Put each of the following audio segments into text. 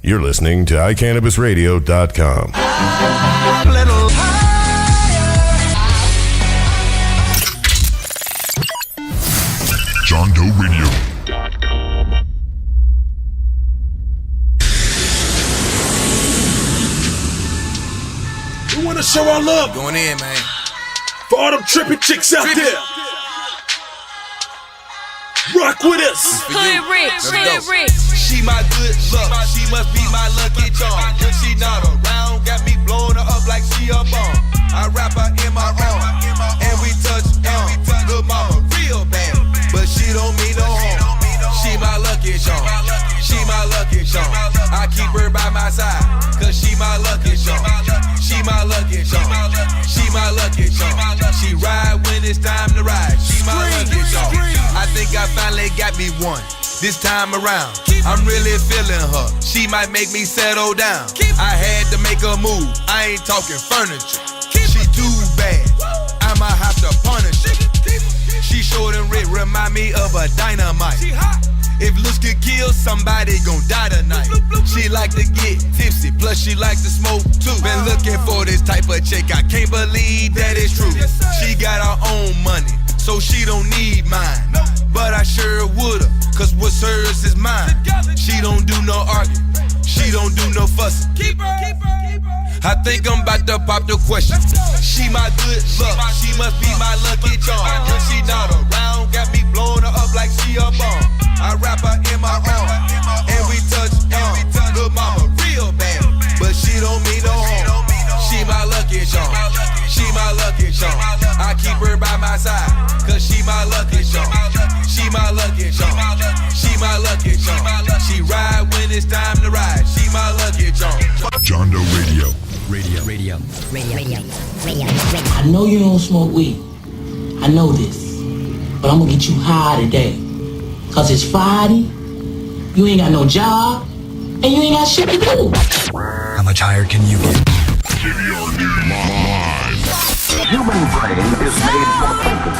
You're listening to iCannabisRadio.com. John Doe Radio. We want to show our love. Going in, man. For all them trippy chicks out there. Rock with us. Hood rich. She my good luck. She must be my lucky charm. When she not around, got me blowing her up like she a bomb. I wrap her in my arm, and we touch Lil' mama real bad, but she don't mean no harm. She my lucky charm. She my lucky charm. I keep her by my side, cause she my lucky charm. She my lucky charm. She my lucky charm. She ride when it's time to ride. She my lucky charm. I think I finally got me one. This time around, I'm really feeling her. She might make me settle down. I had to make a move. I ain't talking furniture. She too bad. I'ma have to punish her. She short and red, remind me of a dynamite. If looks could kill, somebody gon' die tonight. She like to get tipsy, plus she like to smoke too. Been looking for this type of chick, I can't believe that it's true. She got her own money, so she don't need mine. But I sure would've, cause what's hers is mine. She don't do no arguing, she don't do no fussing. I think I'm about to pop the question. She my good luck, she must be my lucky charm. When she not around, got me blowing her up like she a bomb. I wrap her in my arm, and we touch Lil' mama real bad, but she don't mean no harm. She my lucky charm. She my lucky charm. I keep her by my side, cause she my lucky charm. She my lucky charm. She my lucky charm. She ride when it's time to ride. She my lucky charm. John Doe Radio. Radio. I know you don't smoke weed. I know this. But I'm gonna get you high today. Cause it's Friday, you ain't got no job, and you ain't got shit to do. How much higher can you get? Human brain is made for thinking,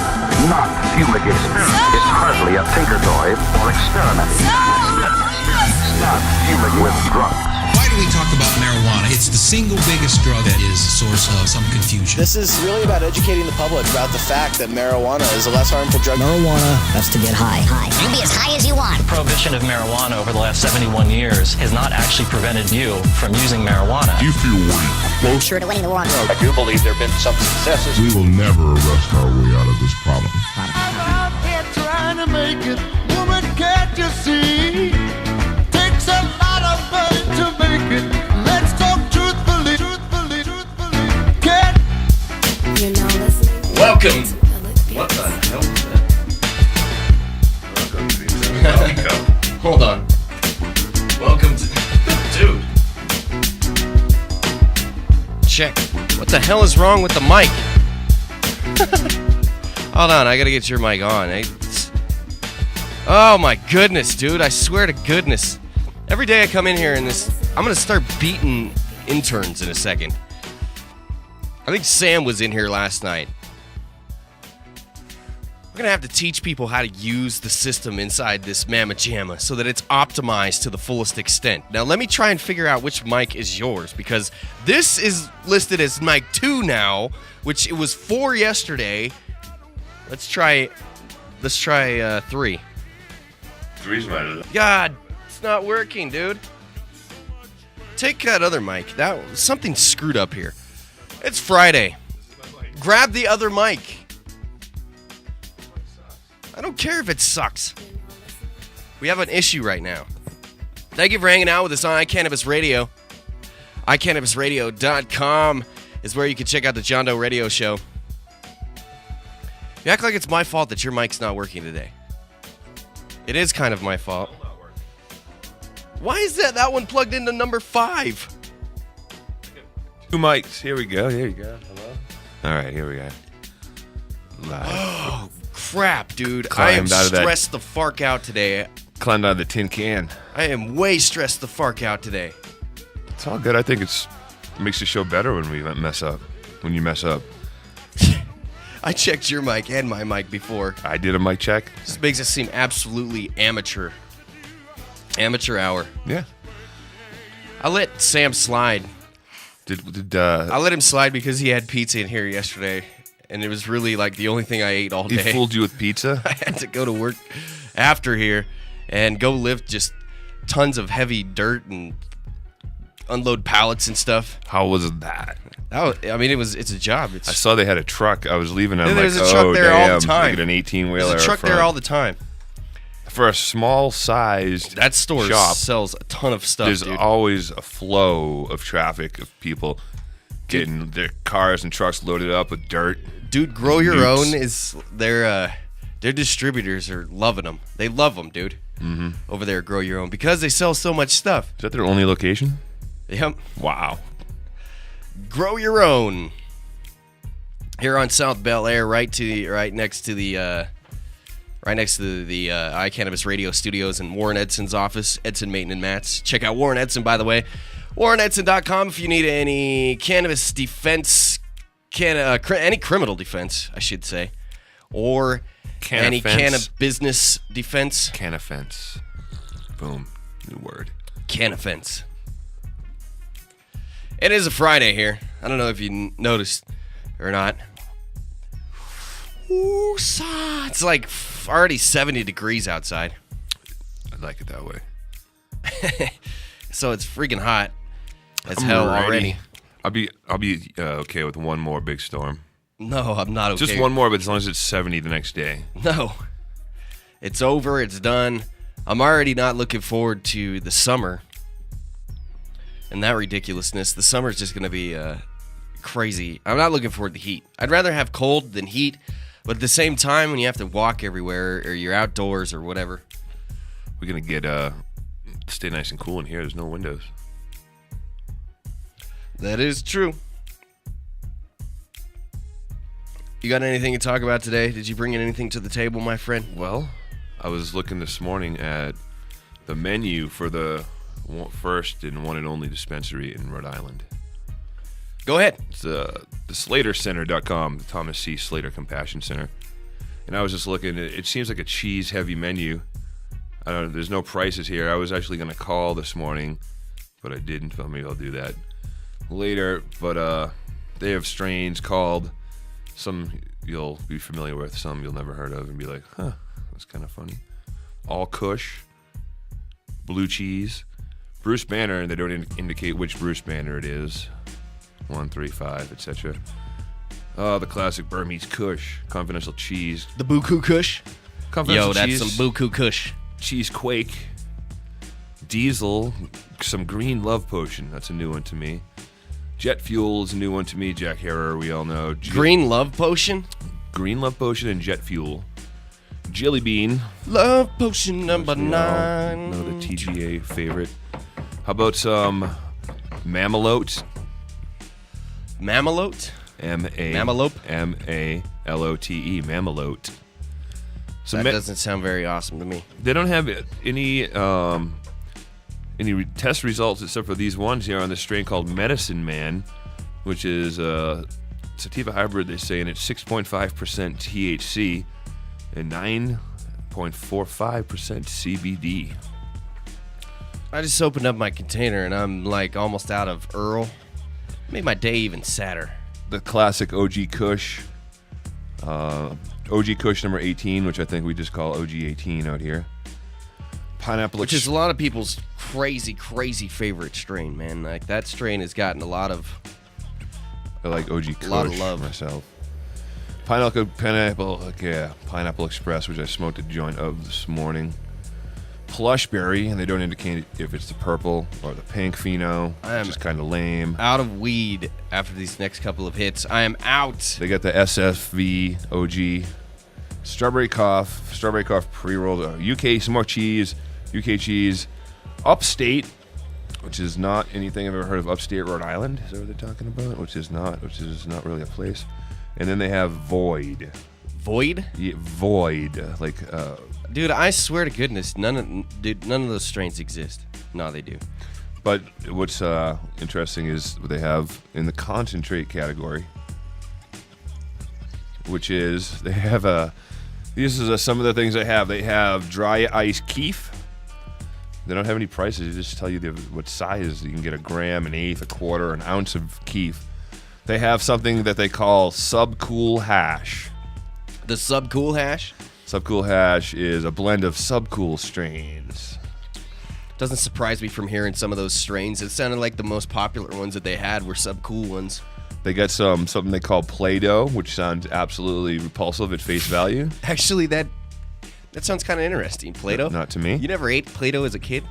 not fumigated. It's hardly a tinker toy or experiment. It's not fumigated with drugs. Why do we talk about marijuana? It's the single biggest drug that is a source of some confusion. This is really about educating the public about the fact that marijuana is a less harmful drug. Marijuana has to get high. You can be as high as you want. Prohibition of marijuana over the last 71 years has not actually prevented you from using marijuana. Do you feel weak? Closer to winning the war on drugs. I do believe there have been some successes. We will never arrest our way out of this problem. I'm out here trying to make it. Woman, can't you see? Takes a lot of money to make it. Let's talk truthfully. Can't. You're now listening. Welcome. What the hell is that? Welcome. Hold on. Welcome to... Dude. Check. What the hell is wrong with the mic? Hold on, I gotta get your mic on. Oh my goodness, dude. I swear to goodness. Every day I come in here and I'm gonna start beating interns in a second. I think Sam was in here last night. We're gonna have to teach people how to use the system inside this Mamma Jamma so that it's optimized to the fullest extent. Now let me try and figure out which mic is yours, because this is listed as mic 2 now, which it was 4 yesterday. Let's try 3. 3's my... God, it's not working, dude. Take that other mic. Something's screwed up here. It's Friday. Grab the other mic. I don't care if it sucks. We have an issue right now. Thank you for hanging out with us on iCannabis Radio. iCannabisRadio.com is where you can check out the John Doe Radio Show. You act like it's my fault that your mic's not working today. It is kind of my fault. Why is that one plugged into number 5? 2 mics. Here we go. Hello. All right, here we go. Live. Oh, crap, dude. Climbed I am out of that- stressed the fark out today. Climbed out of the tin can. I am way stressed the fark out today. It's all good. I think it makes the show better when we mess up. When you mess up. I checked your mic and my mic before. I did a mic check. This makes us seem absolutely amateur. Amateur hour. Yeah. I let Sam slide. I let him slide because he had pizza in here yesterday, and it was really like the only thing I ate all day. He fooled you with pizza? I had to go to work after here and go lift just tons of heavy dirt and unload pallets and stuff. How was that? It's a job. I saw they had a truck. I was leaving. I'm There's like, a truck there all the time. Like an 18-wheeler. There's a truck there all the time. For a small-sized that store shop, sells a ton of stuff. There's dude. always a flow of traffic of people getting their cars and trucks loaded up with dirt. Dude, Grow Your Own is their distributors are loving them. They love them, dude. Mm-hmm. Over there, at Grow Your Own, because they sell so much stuff. Is that their only location? Yep. Wow. Grow Your Own. Here on South Bel Air, right next to the iCannabis Radio Studios in Warren Edson's office, Edson Maton and Mats. Check out Warren Edson, by the way. WarrenEdson.com if you need any cannabis defense, any criminal defense, I should say, or any cannabis business defense. Cannafence. Boom. New word. Cannafence. It is a Friday here. I don't know if you noticed or not. Ooh, it's like already 70 degrees outside. I like it that way. So it's freaking hot as hell already. I'll be okay with one more big storm. No, I'm not okay. Just one more, but as long as it's 70 the next day. No. It's over. It's done. I'm already not looking forward to the summer and that ridiculousness. The summer's just going to be crazy. I'm not looking forward to heat. I'd rather have cold than heat, but at the same time, when you have to walk everywhere or you're outdoors or whatever. We're going to get stay nice and cool in here. There's no windows. That is true. You got anything to talk about today? Did you bring anything to the table, my friend? Well, I was looking this morning at the menu for the first and one and only dispensary in Rhode Island. Go ahead. It's the SlaterCenter.com, the Thomas C. Slater Compassion Center. And I was just looking. It seems like a cheese-heavy menu. I don't know. There's no prices here. I was actually going to call this morning, but I didn't. Well, maybe I'll do that later. But they have strains called, some you'll be familiar with, some you'll never heard of, and be like, huh, that's kind of funny. All Kush, blue cheese, Bruce Banner, and they don't indicate which Bruce Banner it is. 1, 3, 5, etc. The classic Burmese Kush, confidential cheese. The Buku Kush? Confidential Yo, that's cheese, some Buku Kush. Cheese Quake, Diesel, some Green Love Potion. That's a new one to me. Jet Fuel is a new one to me. Jack Herrer, we all know. Green Love Potion? Green Love Potion and Jet Fuel. Jelly Bean. Love Potion number 9. No, the TGA favorite. How about some Mamalote? Mamalote? Mamalope? M-A-L-O-T-E. Mamalote. So that doesn't sound very awesome to me. They don't have any test results except for these ones here on this strain called Medicine Man, which is a sativa hybrid, they say, and it's 6.5% THC and 9.45% CBD. I just opened up my container and I'm like almost out of errl. Made my day even sadder. The classic OG Kush. OG Kush number 18, which I think we just call OG 18 out here. Pineapple, which is a lot of people's crazy favorite strain, man. Like that strain has gotten a lot of. I like OG Kush. A lot of love myself. Pineapple Express, which I smoked a joint of this morning. Plushberry, and they don't indicate if it's the purple or the pink pheno, which is kind of lame. Out of weed after these next couple of hits. I am out. They got the SFV OG. Strawberry Cough pre-rolled. UK, some more cheese. UK cheese. Upstate, which is not anything I've ever heard of. Upstate Rhode Island, is that what they're talking about? Which is not really a place. And then they have Void. Void? Yeah, Void. Like, dude, I swear to goodness, none of those strains exist. No, they do. But what's interesting is what they have in the concentrate category, which is they have these are some of the things they have. They have dry ice keef, They don't have any prices. They just tell you what size. You can get a gram, an eighth, a quarter, an ounce of keef. They have something that they call subcool hash. The subcool hash? Subcool hash is a blend of subcool strains. Doesn't surprise me from hearing some of those strains. It sounded like the most popular ones that they had were subcool ones. They got something they call Play-Doh, which sounds absolutely repulsive at face value. Actually, that sounds kind of interesting. Play-Doh? Not to me. You never ate Play-Doh as a kid?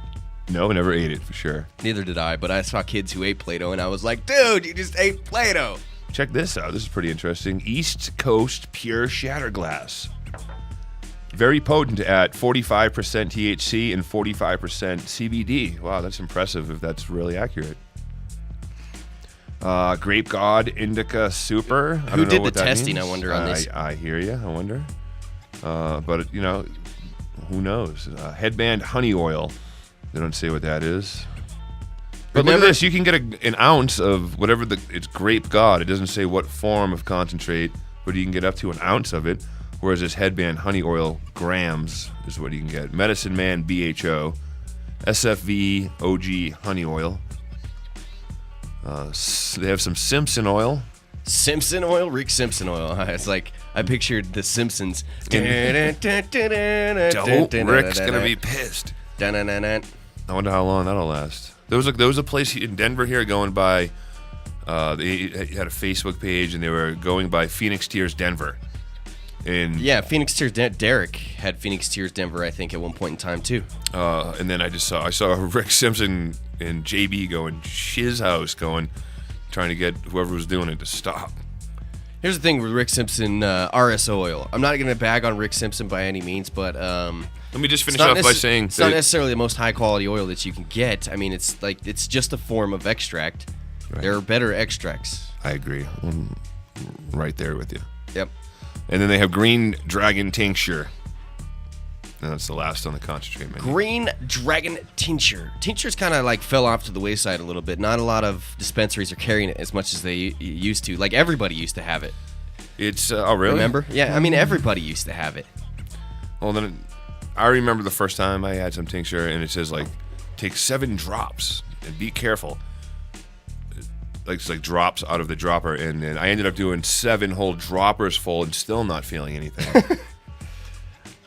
No, never ate it for sure. Neither did I, but I saw kids who ate Play-Doh, and I was like, dude, you just ate Play-Doh. Check this out. This is pretty interesting. East Coast Pure Shatter Glass. Very potent at 45% THC and 45% CBD. Wow, that's impressive if that's really accurate. Grape God Indica Super. Who did the testing, means. I wonder, on this? I hear you. I wonder. But, you know, who knows? Headband Honey Oil. They don't say what that is. But look at this. You can get an ounce of whatever it's Grape God. It doesn't say what form of concentrate, but you can get up to an ounce of it. Whereas this Headband Honey Oil grams is what you can get. Medicine Man BHO. SFV OG Honey Oil. They have some Simpson oil. Simpson oil? Rick Simpson oil. It's like I pictured The Simpsons. Rick's gonna be pissed. I wonder how long that'll last. There was a place in Denver here going by. They had a Facebook page and they were going by Phoenix Tears Denver. And yeah, Phoenix Tears. Derek had Phoenix Tears Denver, I think, at one point in time too. And then I saw Rick Simpson and JB going shiz house trying to get whoever was doing it to stop. Here's the thing with Rick Simpson RSO oil. I'm not going to bag on Rick Simpson by any means, but let me just finish off by saying it's not necessarily the most high quality oil that you can get. I mean, it's just a form of extract. Right. There are better extracts. I agree. I'm right there with you. Yep. And then they have Green Dragon Tincture. And that's the last on the concentrate menu. Green Dragon Tincture. Tinctures kind of like fell off to the wayside a little bit. Not a lot of dispensaries are carrying it as much as they used to. Like everybody used to have it. It's oh really? Remember? Yeah, I mean everybody used to have it. Well then, I remember the first time I had some tincture, and it says like, take 7 drops and be careful. Like it's like drops out of the dropper, and then I ended up doing 7 whole droppers full and still not feeling anything.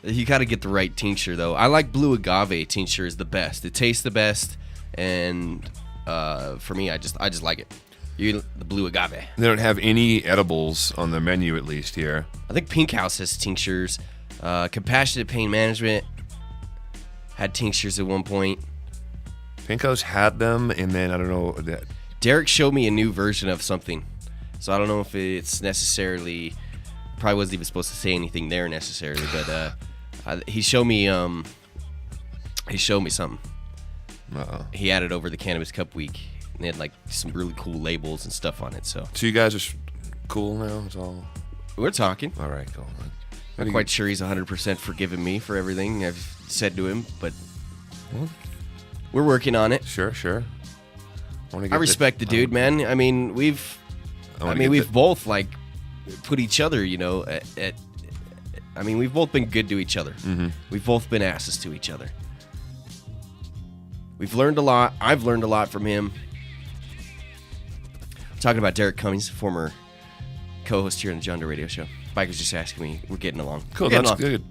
You got to get the right tincture though. I like blue agave tincture is the best. It tastes the best, and for me, I just like it. The blue agave. They don't have any edibles on the menu, at least here. I think Pink House has tinctures. Compassionate Pain Management had tinctures at one point. Pink House had them, and then I don't know that. Derek showed me a new version of something, so I don't know if it's necessarily. Probably wasn't even supposed to say anything there necessarily, but he showed me. He showed me something. Uh-oh. He added over the Cannabis Cup Week, and they had like some really cool labels and stuff on it. So you guys are cool now. It's all. We're talking. All right, cool. I'm quite sure he's 100% forgiven me for everything I've said to him, but we're working on it. Sure. I respect the dude, man. I mean, we've both like put each other, you know, I mean, we've both been good to each other. Mm-hmm. We've both been asses to each other. We've learned a lot. I've learned a lot from him. I'm talking about Derek Cummings, former co-host here on the John Doe Radio Show. Mike was just asking me. We're getting along. Cool, that's good.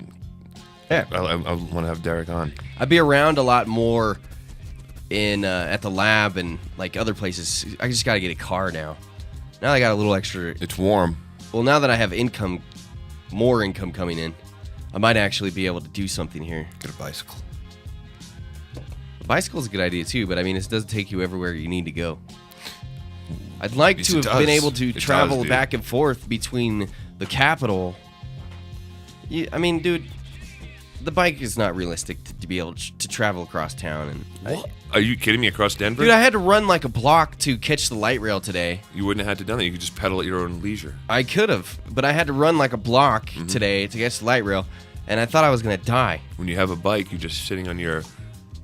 Yeah, I want to have Derek on. I'd be around a lot more in at the lab and like other places. I just got to get a car now. Now I got a little extra. It's warm. Well, now that I have more income coming in, I might actually be able to do something here. Get a bicycle. A bicycle's a good idea too, but I mean, it doesn't take you everywhere you need to go. I'd like to have been able to travel back and forth between the capital. I mean, dude, the bike is not realistic to be able to travel across town. And Are you kidding me? Across Denver? Dude, I had to run like a block to catch the light rail today. You wouldn't have had to done that. You could just pedal at your own leisure. I could have, but I had to run like a block today to catch the light rail, and I thought I was going to die. When you have a bike, you're just sitting on your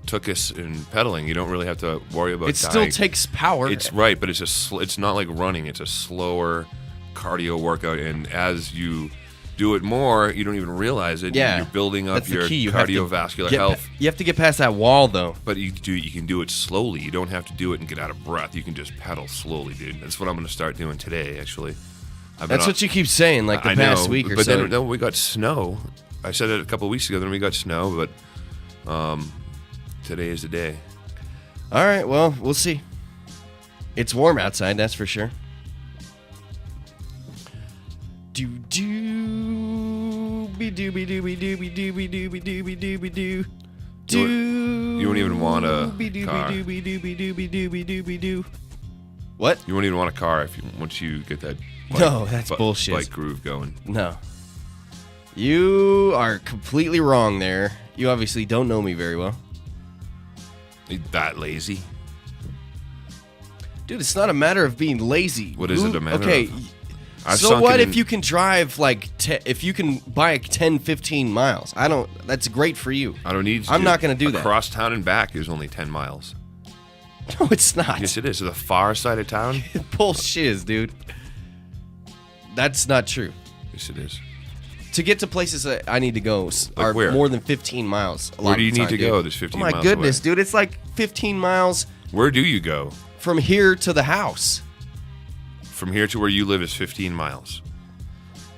tuchus and pedaling. You don't really have to worry about it. Still takes power. It's right, but it's not like running. It's a slower cardio workout, and as you do it more, you don't even realize it. Yeah, you're building up that's the your key. You have to cardiovascular get health. You have to get past that wall, though. But you can do it slowly. You don't have to do it and get out of breath. You can just pedal slowly, dude. That's what I'm going to start doing today, actually. That's what you keep saying, like the past week or but so. Then we got snow. I said it a couple of weeks ago. Then we got snow, but today is the day. All right, well, we'll see. It's warm outside, that's for sure. Do be dooby dooby dooby dooby dooby dooby dooby doo. You won't even want a car. What? You won't even want a car once you get that. No, that's bullshit. Bike groove going. No. You are completely wrong there. You obviously don't know me very well. Ain't that lazy? Dude, it's not a matter of being lazy. What is it a matter okay. of? So what if you can drive if you can bike 10, 15 miles? That's great for you. I don't need to. I'm not going to do that. Across town and back is only 10 miles. No, it's not. Yes, it is. To the far side of town? Bullshit, dude. That's not true. Yes, it is. To get to places that I need to go are where? more than 15 miles. Where do you need to go? There's 15 miles away. Oh, my goodness, away. dude. It's like 15 miles. Where do you go? From here to the house. From here to where you live is 15 miles.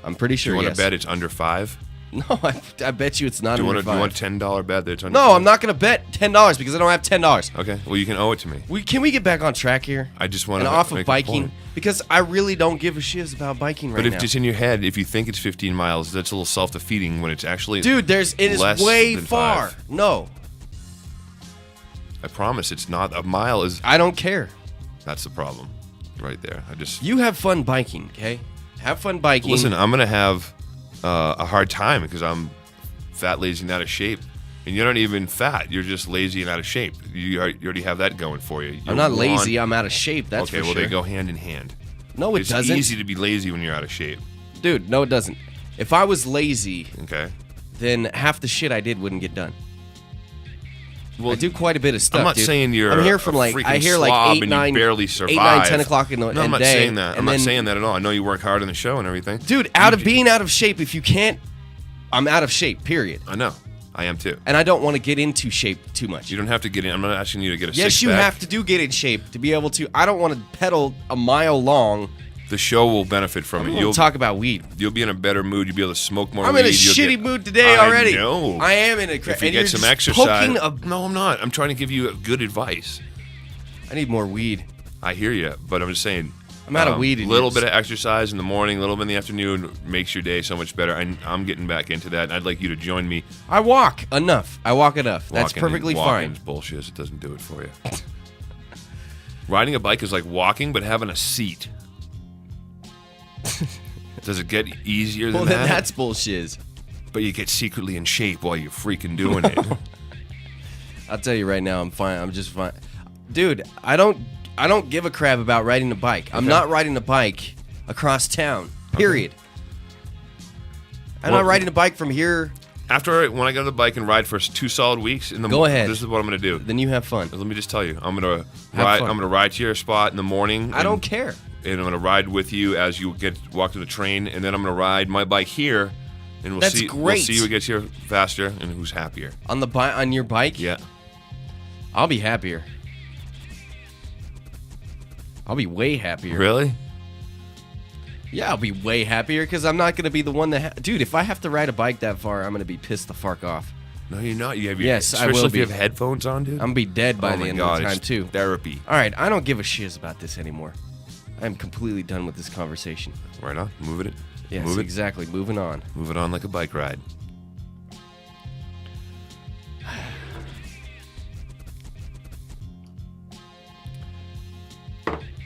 I'm pretty sure, Do you want yes. to bet it's under 5? No, I bet you it's not under 5. Do you want a $10 bet that it's under No, 5? I'm not going to bet $10 because I don't have $10. Okay, well, you can owe it to me. Can we get back on track here? I just want and to off make of a biking point. because I really don't give a shiz about biking right But now. if it's in your head, if you think it's 15 miles, that's a little self-defeating when it's actually Dude, it is less way than far. 5. No. I promise it's not. A mile is... I don't care. That's the problem right there. You have fun biking, okay? Have fun biking. Listen, I'm going to have a hard time because I'm fat, lazy, and out of shape. And you're not even fat. You're just lazy and out of shape. You already have that going for you. I'm not lazy. I'm out of shape. That's okay, for well, sure. they go hand in hand. No, it doesn't. It's easy to be lazy when you're out of shape. Dude, no, it doesn't. If I was lazy, okay, then half the shit I did wouldn't get done. Well, I do quite a bit of stuff. I'm not dude. saying you're. I'm here from a like I freaking hear like slob 8, and 9, you barely survive. 8, 9, 10 o'clock in the No, I'm not day, saying that. I'm not then- saying that at all. I know you work hard on the show and everything, Dude, being out of shape, if you can't, I'm out of shape. Period. I know. I am too. And I don't want to get into shape too much. You don't have to get in. I'm not asking you to get a Yes, six you pack. have to get in shape to be able to. I don't want to pedal a mile long. The show will benefit from it. You'll talk about weed. You'll be in a better mood. You'll be able to smoke more. I'm weed. in a You'll shitty mood today already. I know. I am in a. If you and get you're some just exercise. poking No, I'm not. I'm trying to give you good advice. I need more weed. I hear you, but I'm just saying. I'm out of weed. A little bit of exercise in the morning, a little bit in the afternoon makes your day so much better. I'm getting back into that. And I'd like you to join me. I walk enough. That's perfectly fine. Walking's bullshit. It doesn't do it for you. Riding a bike is like walking, but having a seat. Does it get easier than Well, that? then that's bullshit. But you get secretly in shape while you're freaking doing it. I'll tell you right now, I'm fine. I'm just fine. Dude, I don't give a crap about riding a bike. I'm not riding a bike across town. Period. I'm not riding a bike from here. When I get on the bike and ride for 2 solid weeks, Go ahead. This is what I'm going to do. Then you have fun. Let me just tell you, I'm going to ride. I'm going to ride to your spot in the morning. I don't care. And I'm going to ride with you as you walk to the train, and then I'm going to ride my bike here, and we'll That's see. great. We'll see who gets here faster and who's happier. On your bike? Yeah. I'll be happier. I'll be way happier. Really? Yeah, I'll be way happier because I'm not going to be the one that... Dude, if I have to ride a bike that far, I'm going to be pissed the fuck off. No, you're not. Yes, I especially will if be. you have headphones on, dude. I'm going to be dead by Oh the my end God, of the time, it's too. Therapy. All right, I don't give a shiz about this anymore. I'm completely done with this conversation. Right on. Moving it. Yes, Move it. exactly. Moving on. Move it on like a bike ride.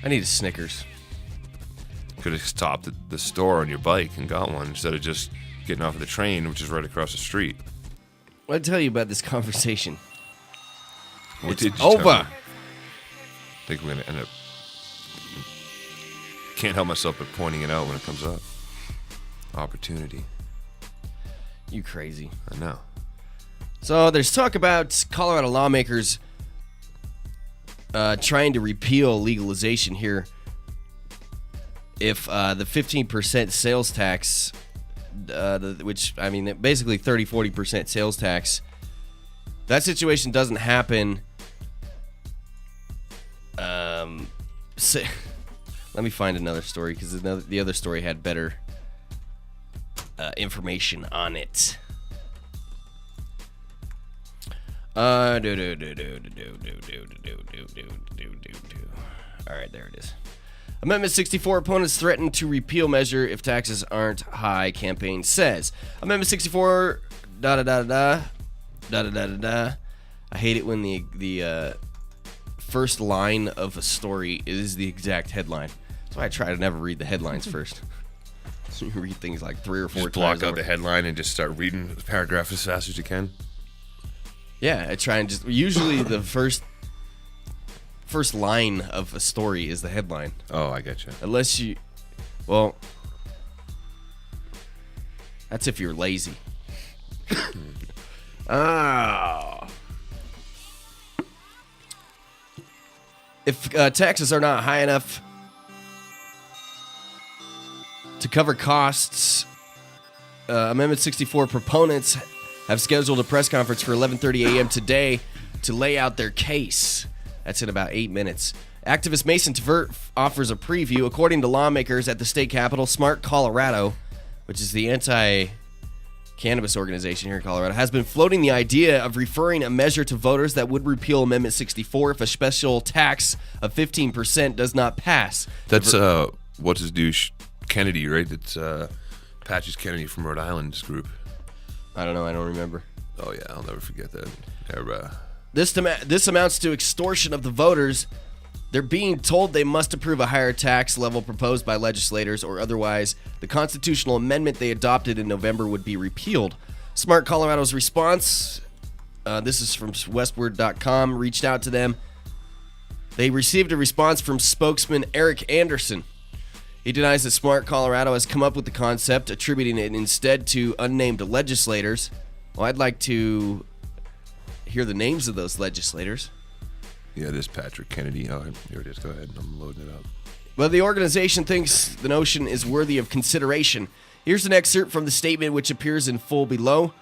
I need a Snickers. Could have stopped at the store on your bike and got one instead of just getting off of the train, which is right across the street. I'll tell you about this conversation. What It's did you tell over. me? I think we're going to end up... Can't help myself but pointing it out when it comes up. Opportunity. You crazy. I know. So there's talk about Colorado lawmakers trying to repeal legalization here if the 15% sales tax which, I mean, basically 30-40% sales tax. That situation doesn't happen. Let me find another story because the other story had better information on it. All right, there it is. Amendment 64, opponents threaten to repeal measure if taxes aren't high, campaign says. Amendment 64, I hate it when the first line of a story is the exact headline. That's why I try to never read the headlines first. So you read things like 3 or 4 just times. block out the headline and just start reading the paragraph as fast as you can. Yeah, I try and just... Usually the first line of a story is the headline. Oh, I get you. Unless you... Well... That's if you're lazy. If taxes are not high enough to cover costs, Amendment 64 proponents have scheduled a press conference for 11:30 a.m. today to lay out their case. That's in about 8 minutes. Activist Mason Tvert offers a preview. According to lawmakers at the state capitol, Smart Colorado, which is the anti-cannabis organization here in Colorado, has been floating the idea of referring a measure to voters that would repeal Amendment 64 if a special tax of 15% does not pass. That's, what's his douche? Kennedy, right? It's Patches Kennedy from Rhode Island's group. I don't know. I don't remember. Oh, yeah. I'll never forget that. This amounts to extortion of the voters. They're being told they must approve a higher tax level proposed by legislators, or otherwise the constitutional amendment they adopted in November would be repealed. Smart Colorado's response, this is from westward.com, reached out to them. They received a response from spokesman Eric Anderson. He denies that Smart Colorado has come up with the concept, attributing it instead to unnamed legislators. Well, I'd like to hear the names of those legislators. Yeah, this Patrick Kennedy. Oh, here it is. Go ahead. I'm loading it up. Well, the organization thinks the notion is worthy of consideration. Here's an excerpt from the statement, which appears in full below.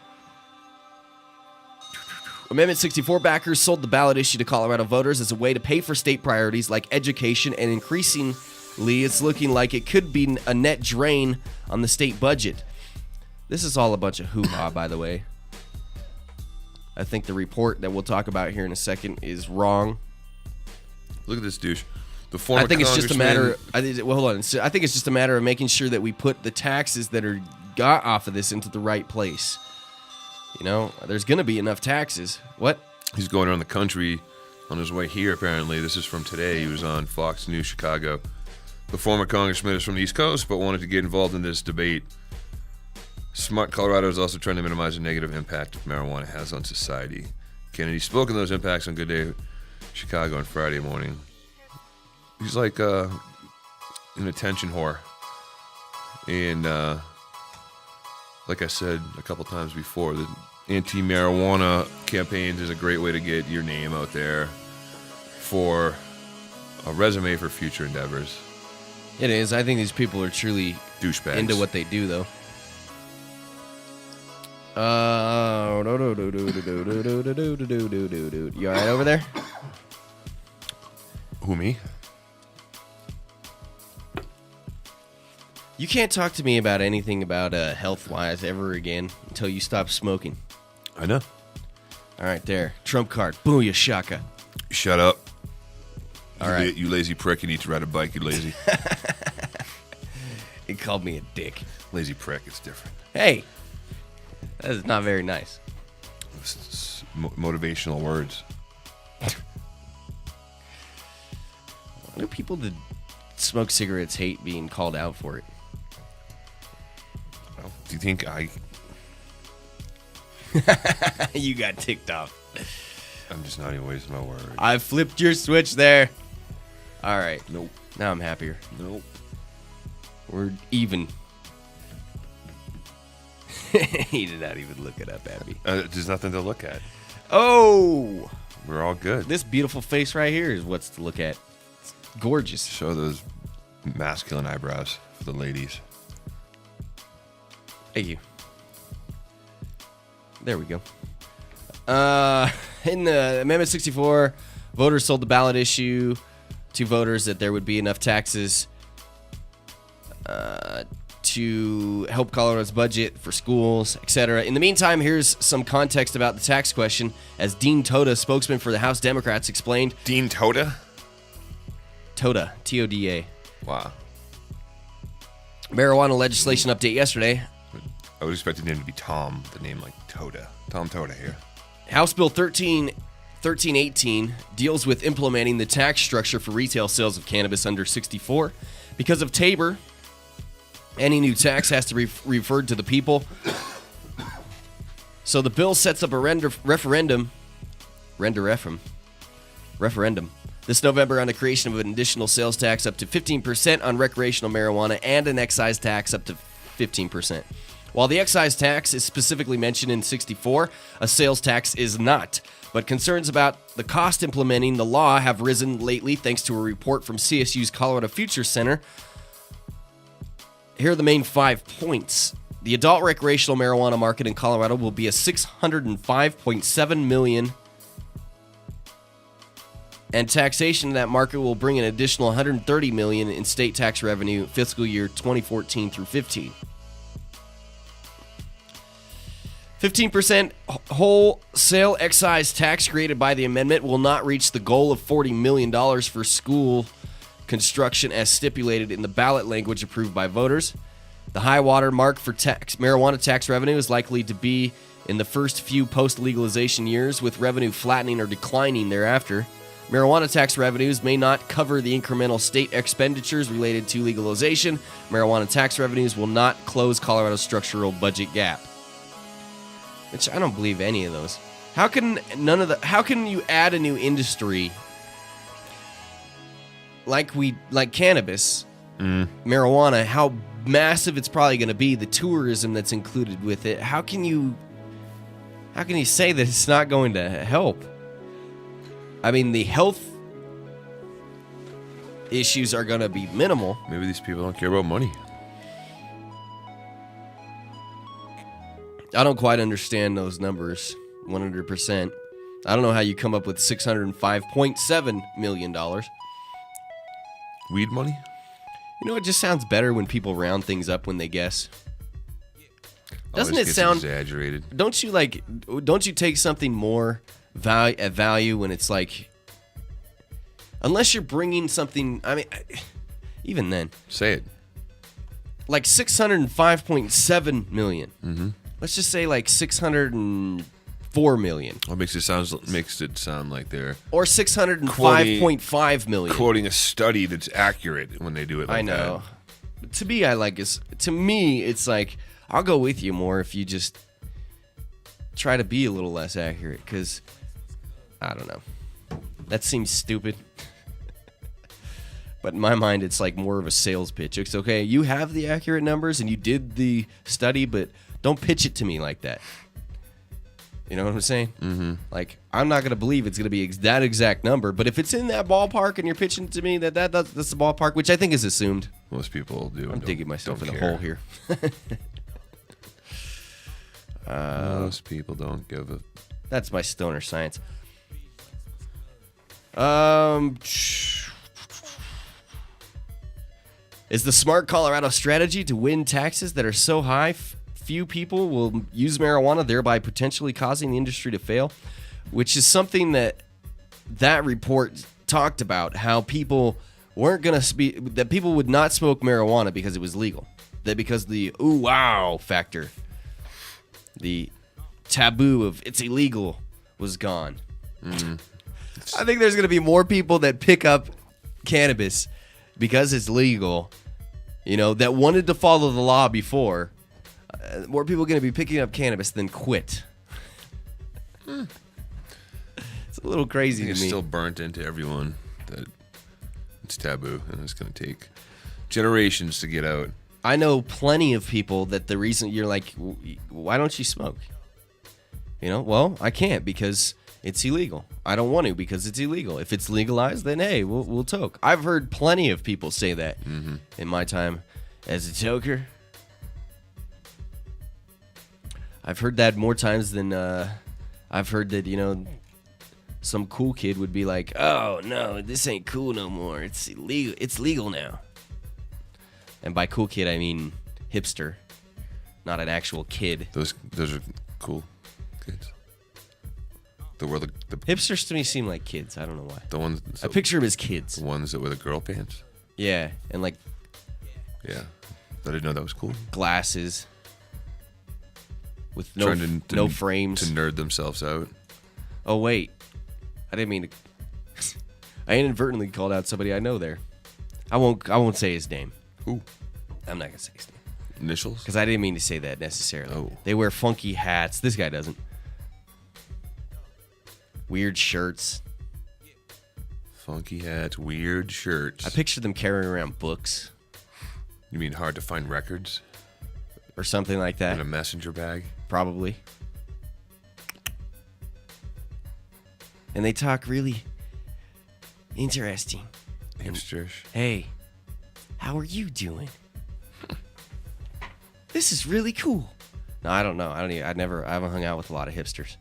Amendment 64 backers sold the ballot issue to Colorado voters as a way to pay for state priorities like education, and increasingly it's looking like it could be a net drain on the state budget. This is all a bunch of hoo-ha, by the way. I think the report that we'll talk about here in a second is wrong. Look at this douche. The former I think it's just a matter. congressman- Hold on. I think it's just a matter of making sure that we put the taxes that are got off of this into the right place. You know, there's going to be enough taxes. What? He's going around the country on his way here, apparently. This is from today. He was on Fox News Chicago. The former congressman is from the East Coast, but wanted to get involved in this debate. Smart Colorado is also trying to minimize the negative impact marijuana has on society. Kennedy spoke of those impacts on Good Day Chicago on Friday morning. He's like an attention whore. And like I said a couple times before, the anti-marijuana campaigns is a great way to get your name out there for a resume for future endeavors. It is. I think these people are truly douchebags into what they do, though. You all right over there? Who, me? You can't talk to me about anything about health-wise ever again until you stop smoking. I know. All right, there. Trump card. Booyah shaka. Shut up. All right. You lazy prick. You need to ride a bike, you lazy. He called me a dick. Lazy prick. It's different. Hey. That is not very nice. It's motivational words. Why do people that smoke cigarettes hate being called out for it? Well, do you think I... You got ticked off. I'm just not even wasting my words. I flipped your switch there. All right. Nope. Now I'm happier. Nope. We're even. He did not even look it up, Abby. There's nothing to look at. Oh! We're all good. This beautiful face right here is what's to look at. It's gorgeous. Show those masculine eyebrows for the ladies. Thank you. There we go. In the Amendment 64, voters sold the ballot issue to voters that there would be enough taxes to help Colorado's budget for schools, etc. In the meantime, here's some context about the tax question, as Dean Toda, spokesman for the House Democrats, explained. Dean Toda? Toda, T-O-D-A. Wow. Marijuana legislation update yesterday. I would expect the name to be Tom, the name like Toda. Tom Toda here. House Bill 1318 deals with implementing the tax structure for retail sales of cannabis under 64. Because of Tabor, any new tax has to be referred to the people. So the bill sets up a referendum this November on the creation of an additional sales tax up to 15% on recreational marijuana and an excise tax up to 15%. While the excise tax is specifically mentioned in 64, a sales tax is not. But concerns about the cost implementing the law have risen lately thanks to a report from CSU's Colorado Future Center. Here are the main 5 points. The adult recreational marijuana market in Colorado will be a $605.7 million, and taxation in that market will bring an additional $130 million in state tax revenue fiscal year 2014 through 15. 15% wholesale excise tax created by the amendment will not reach the goal of $40 million for school construction as stipulated in the ballot language approved by voters. The high water mark for marijuana tax revenue is likely to be in the first few post-legalization years, with revenue flattening or declining thereafter. Marijuana tax revenues may not cover the incremental state expenditures related to legalization. Marijuana tax revenues will not close Colorado's structural budget gap. Which I don't believe any of those. How can you add a new industry like cannabis, marijuana, how massive it's probably going to be, the tourism that's included with it. How can you say that it's not going to help? I mean, the health issues are going to be minimal. Maybe these people don't care about money. I don't quite understand those numbers 100%. I don't know how you come up with $605.7 million. Weed money? You know, it just sounds better when people round things up when they guess. Doesn't Always it sound exaggerated? Don't you take something more at value when it's like, unless you're bringing something, I mean, even then. Say it. Like $605.7 million. Mm-hmm. Let's just say like $604 million. What makes it sound like they're or $605.5 million. Quoting a study that's accurate when they do it like that. I know. To me, it's like, I'll go with you more if you just try to be a little less accurate, because I don't know. That seems stupid. But in my mind, it's like more of a sales pitch. It's okay, you have the accurate numbers and you did the study, but don't pitch it to me like that. You know what I'm saying? Mm-hmm. Like, I'm not going to believe it's going to be that exact number, but if it's in that ballpark and you're pitching to me that's the ballpark, which I think is assumed. Most people do. I'm digging myself in a hole here. Most people don't give a... That's my stoner science. Is the smart Colorado strategy to win taxes that are so high few people will use marijuana, thereby potentially causing the industry to fail? Which is something that report talked about, how people weren't going to that people would not smoke marijuana because it was legal. That because the ooh wow factor, the taboo of it's illegal, was gone. I think there's going to be more people that pick up cannabis because it's legal, that wanted to follow the law before. More people are going to be picking up cannabis than quit. It's a little crazy to me. It's still burnt into everyone that it's taboo, and it's going to take generations to get out. I know plenty of people that the reason you're like, why don't you smoke? Well, I can't because it's illegal. I don't want to because it's illegal. If it's legalized, then hey, we'll toke. I've heard plenty of people say that in my time as a toker. I've heard that more times than I've heard that, some cool kid would be like, "Oh no, this ain't cool no more. It's illegal. It's legal now." And by cool kid, I mean hipster, not an actual kid. Those are cool kids. The hipsters to me seem like kids. I don't know why. The ones I picture them as kids. The ones that wear the girl pants. Yeah, and like. Yeah, I didn't know that was cool. Glasses. With no frames. To nerd themselves out. Oh wait, I didn't mean to. I inadvertently called out somebody I know there. I won't say his name. Who? I'm not gonna say his name. Initials? Because I didn't mean to say that necessarily. Oh. They wear funky hats. This guy doesn't. Weird shirts. Funky hats, weird shirts. I picture them carrying around books. You mean hard to find records? Or something like that. In a messenger bag? Probably. And they talk really interesting. Hipsters. Hey, how are you doing? This is really cool. No, I don't know. I haven't hung out with a lot of hipsters.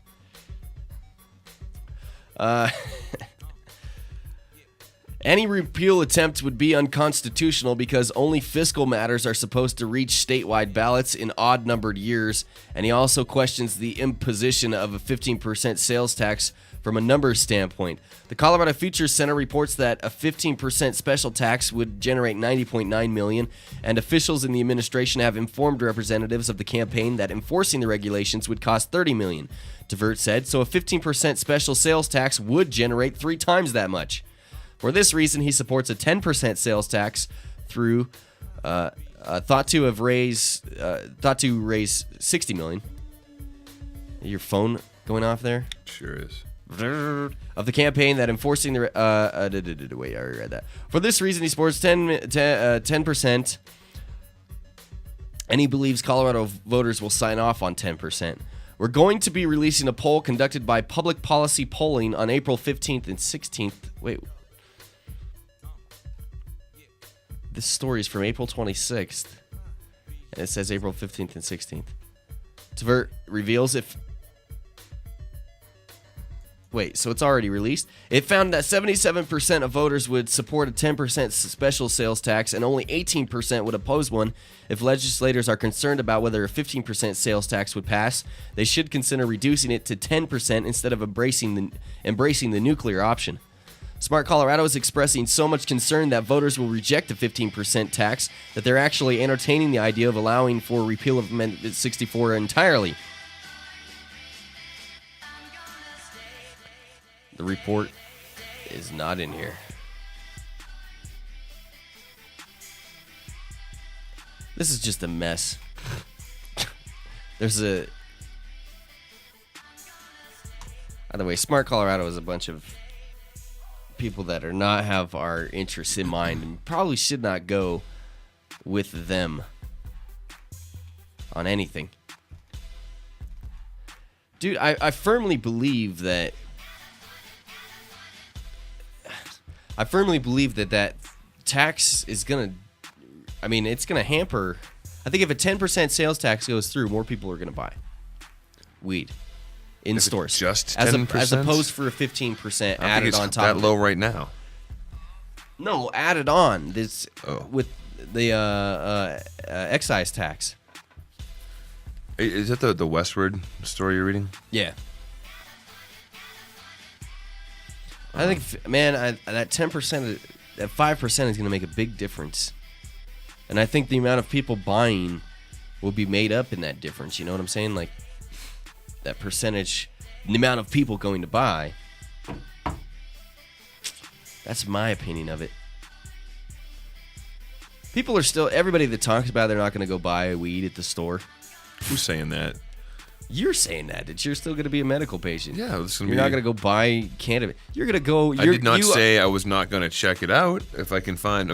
Any repeal attempt would be unconstitutional because only fiscal matters are supposed to reach statewide ballots in odd-numbered years, and he also questions the imposition of a 15% sales tax from a numbers standpoint. The Colorado Futures Center reports that a 15% special tax would generate $90.9 million, and officials in the administration have informed representatives of the campaign that enforcing the regulations would cost $30 million. DeVert said, so a 15% special sales tax would generate 3 times that much. For this reason, he supports a 10% sales tax through thought to raise $60 million. Your phone going off there? Sure is. Of the campaign that enforcing the wait, I already read that. For this reason, he supports 10%, and he believes Colorado voters will sign off on 10%. We're going to be releasing a poll conducted by Public Policy Polling on April 15th and 16th. Wait. This story is from April 26th, and it says April 15th and 16th. DeVert reveals if... Wait, so it's already released? It found that 77% of voters would support a 10% special sales tax, and only 18% would oppose one. If legislators are concerned about whether a 15% sales tax would pass, they should consider reducing it to 10% instead of embracing the nuclear option. Smart Colorado is expressing so much concern that voters will reject a 15% tax that they're actually entertaining the idea of allowing for repeal of Amendment 64 entirely. The report is not in here. This is just a mess. By the way, Smart Colorado is a bunch of people that are not have our interests in mind and probably should not go with them on anything. Dude, I firmly believe that that tax is gonna, it's gonna hamper. I think if a 10% sales tax goes through, more people are gonna buy weed in stores. Just 10%? As opposed for a 15% added on top. That low right now. No, added on with the excise tax. Is that the Westward story you're reading? Yeah. I think, that 10%, that 5% is going to make a big difference. And I think the amount of people buying will be made up in that difference. You know what I'm saying? Like, that percentage, the amount of people going to buy. That's my opinion of it. People are still, everybody that talks about they're not going to go buy weed at the store. Who's saying that? You're saying that you're still going to be a medical patient. Yeah, you're not going to go buy cannabis. You're going to go. I did not say I was not going to check it out if I can find.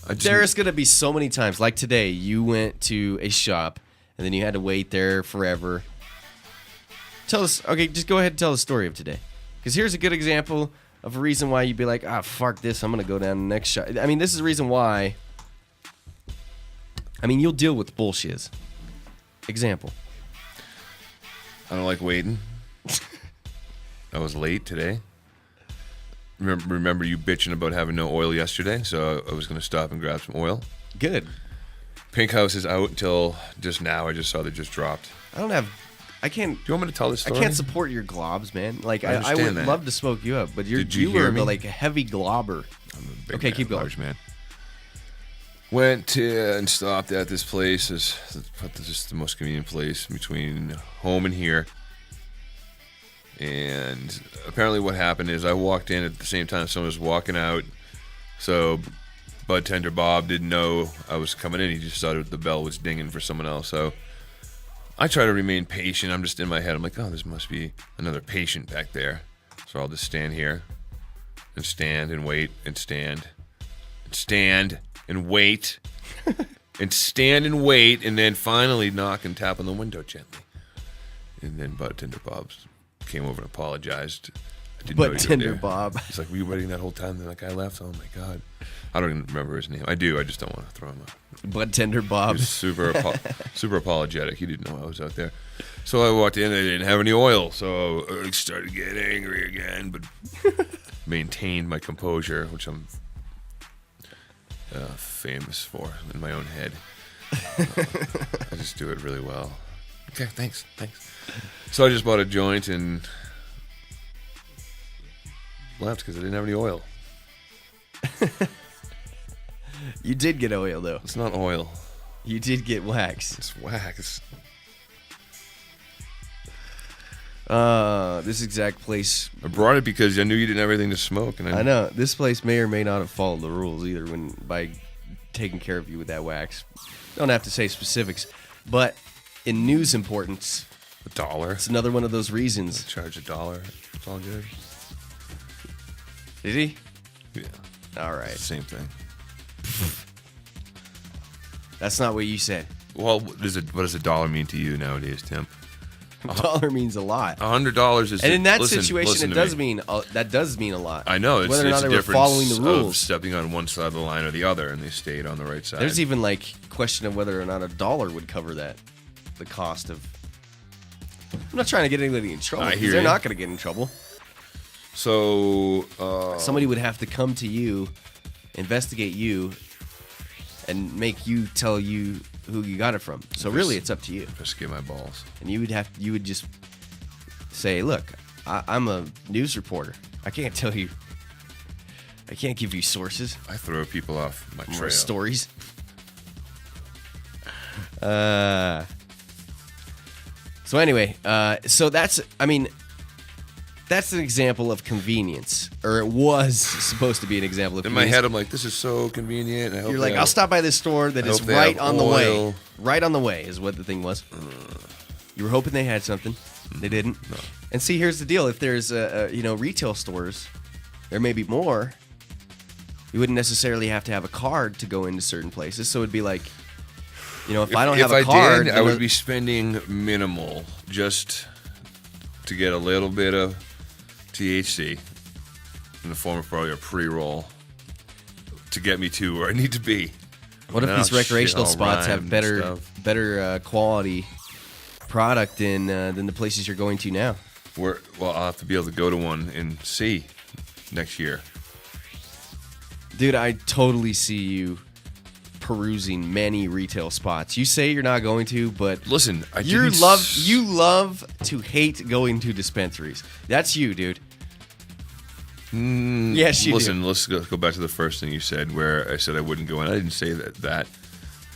There's going to be so many times, like today, you went to a shop and then you had to wait there forever. Tell us. Okay, just go ahead and tell the story of today, because here's a good example of a reason why you'd be like, fuck this, I'm going to go down to the next shop. This is a reason why. You'll deal with bullshit. Example. I don't like waiting. I was late today. Remember you bitching about having no oil yesterday, so I was going to stop and grab some oil. Good. Pink House is out until just now. I just saw they just dropped. I can't. Do you want me to tell this story? I can't support your globs, man. Like I would that. love to smoke you up, but you were hear me? like a heavy globber. I'm a big Okay, man, keep going. large man. Went and stopped at this place. It's just the most convenient place between home and here. And apparently what happened is I walked in at the same time someone was walking out. So Bud Tender Bob didn't know I was coming in. He just thought the bell was dinging for someone else. So I try to remain patient. I'm just in my head. I'm like, oh, this must be another patient back there. So I'll just stand here and stand and wait and stand and stand and wait and stand and wait and then finally knock and tap on the window gently. And then Bud Tender Bob came over and apologized. I didn't know Bud he Tender was there. Bob. He's like, were you waiting that whole time? Then that guy left. Oh my God. I don't even remember his name. I do. I just don't want to throw him out. Bud Tender Bob. He was super apologetic. He didn't know I was out there. So I walked in. They didn't have any oil. So I started getting angry again, but maintained my composure, which I'm famous for in my own head. I just do it really well. Okay, thanks. So I just bought a joint and left because I didn't have any oil. You did get oil, though. It's not oil. You did get wax. It's wax. This exact place. I brought it because I knew you didn't have anything to smoke. And I know. This place may or may not have followed the rules either by taking care of you with that wax. Don't have to say specifics. But in news importance... $1. It's another one of those reasons. Charge $1. It's all good. Did he? Yeah. All right. Same thing. That's not what you said. Well, what does $1 mean to you nowadays, Tim? $1 means a lot. $100 is. And in that listen situation, that does mean a lot. I know. It's, whether or not it's they a were following the difference rules. of stepping on one side of the line or the other, and they stayed on the right side. There's even like question of whether or not $1 would cover that, the cost of. I'm not trying to get anybody in trouble. I hear They're you. not going to get in trouble. So somebody would have to come to you, investigate you, and make you tell you who you got it from. So really, it's up to you. Just get my balls. And you would just say, look, I'm a news reporter. I can't tell you. I can't give you sources. I throw people off my trail. More stories. So anyway, so that's an example of convenience, or it was supposed to be an example of In convenience. my head, I'm like, this is so convenient. I hope You're like, I'll stop by this store that is right on the way. Right on the way is what the thing was. You were hoping they had something. They didn't. No. And see, here's the deal. If there's, retail stores, there may be more. You wouldn't necessarily have to have a card to go into certain places. So it'd be like, if I don't have a card. I would be spending minimal just to get a little bit of THC in the form of probably a pre-roll to get me to where I need to be. What if these recreational spots have better quality product than the places you're going to now? Well, I'll have to be able to go to one and see next year. Dude, I totally see you perusing many retail spots. You say you're not going to, but listen, you love to hate going to dispensaries. That's you, dude. Yes, you listen, do. let's go back to the first thing you said, where I said I wouldn't go in. I didn't say that.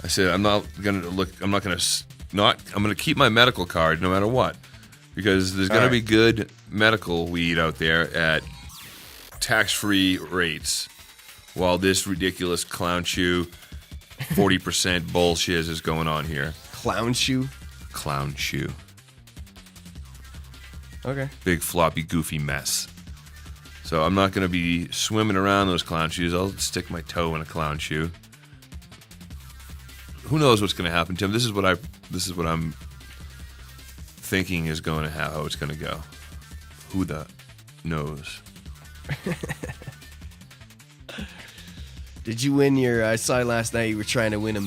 I said I'm gonna keep my medical card no matter what, because there's gonna be good medical weed out there at tax-free rates, while this ridiculous clown shoe 40% bullshit is going on here. Clown shoe? Clown shoe. Okay. Big floppy goofy mess. So I'm not going to be swimming around those clown shoes. I'll stick my toe in a clown shoe. Who knows what's going to happen, Tim? This is what I'm thinking is going to happen, how it's going to go. Who the knows? Did you win your... I saw last night you were trying to win a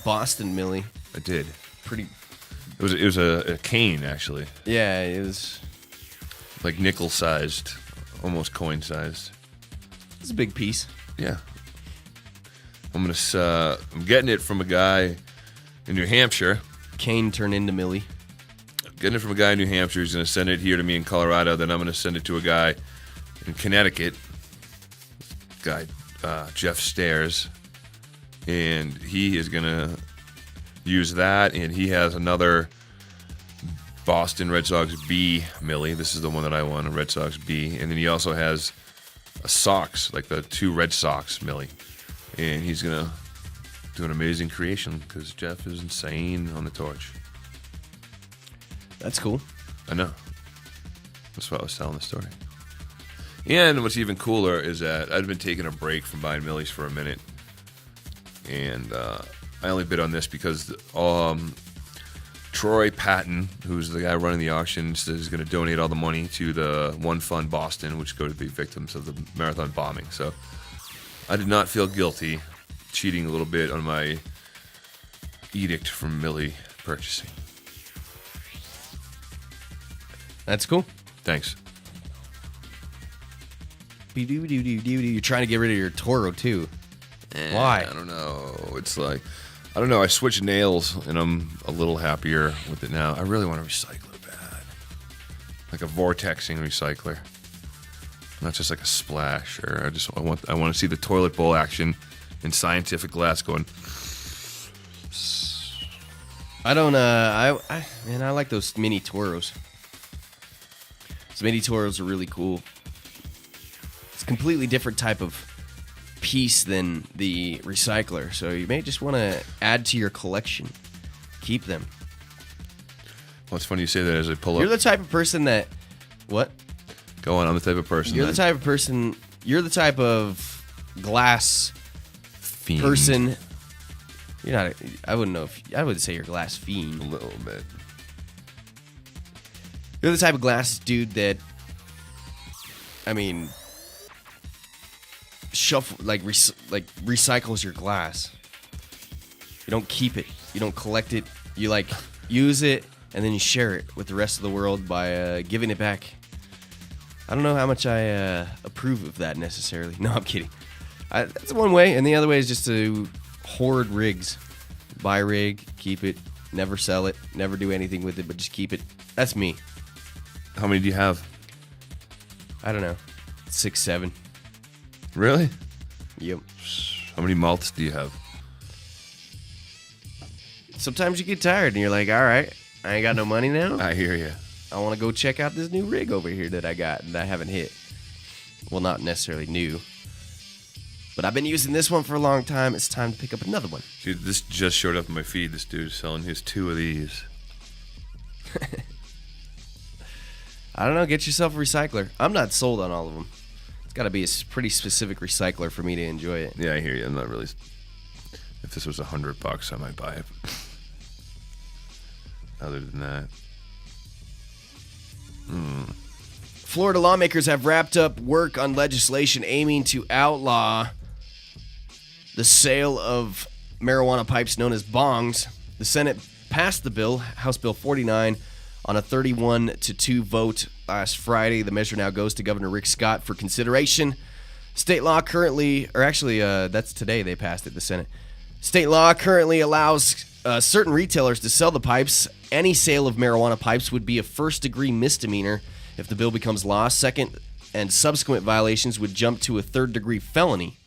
Boston Millie. I did. Pretty It was a cane, actually. Yeah, it was like nickel-sized, almost coin-sized. It's a big piece. Yeah. I'm getting it from a guy in New Hampshire. Cane turned into Millie. I'm getting it from a guy in New Hampshire. He's going to send it here to me in Colorado. Then I'm going to send it to a guy in Connecticut. Guy, Jeff Stairs. And he is going to use that. And he has another Boston Red Sox B Millie. This is the one that I want, a Red Sox B. And then he also has a Sox, like the 2 Red Sox Millie. And he's going to do an amazing creation because Jeff is insane on the torch. That's cool. I know. That's why I was telling the story. And what's even cooler is that I'd been taking a break from buying Millies for a minute. And I only bid on this because Troy Patton, who's the guy running the auction, is going to donate all the money to the One Fund Boston, which go to the victims of the marathon bombing. So I did not feel guilty cheating a little bit on my edict from Millie purchasing. That's cool. Thanks. You're trying to get rid of your Toro, too. Why? I don't know. It's like, I don't know. I switched nails, and I'm a little happier with it now. I really want to recycle it bad. Like a vortexing recycler. Not just like a splash. Or I want to see the toilet bowl action in scientific glass going. I don't, I like those mini Toros. Those mini Toros are really cool. It's a completely different type of piece than the recycler, so you may just want to add to your collection. Keep them. Well, it's funny you say that as I pull up. You're the type of person that... What? Go on, I'm the type of person You're the type of person... You're the type of glass fiend. Person... You're not... I wouldn't know if... I wouldn't say you're a glass fiend. A little bit. You're the type of glass dude that... I mean... recycles your glass. You don't keep it. You don't collect it. You use it and then you share it with the rest of the world by giving it back. I don't know how much I approve of that necessarily. No, I'm kidding. That's one way, and the other way is just to hoard rigs. Buy a rig, keep it, never sell it, never do anything with it, but just keep it. That's me. How many do you have? I don't know. 6, 7. Really? Yep. How many malts do you have? Sometimes you get tired and you're like, all right, I ain't got no money now. I hear you. I want to go check out this new rig over here that I got and I haven't hit. Well, not necessarily new. But I've been using this one for a long time. It's time to pick up another one. Dude, this just showed up in my feed. This dude's selling his 2 of these. I don't know. Get yourself a recycler. I'm not sold on all of them. It's got to be a pretty specific recycler for me to enjoy it. Yeah, I hear you. I'm not really... If this was $100, I might buy it. Other than that... Florida lawmakers have wrapped up work on legislation aiming to outlaw the sale of marijuana pipes known as bongs. The Senate passed the bill, House Bill 49, on a 31-2 vote last Friday. The measure now goes to Governor Rick Scott for consideration. State law currently, or actually, that's today they passed it, the Senate. State law currently allows certain retailers to sell the pipes. Any sale of marijuana pipes would be a first-degree misdemeanor if the bill becomes law. Second and subsequent violations would jump to a third-degree felony.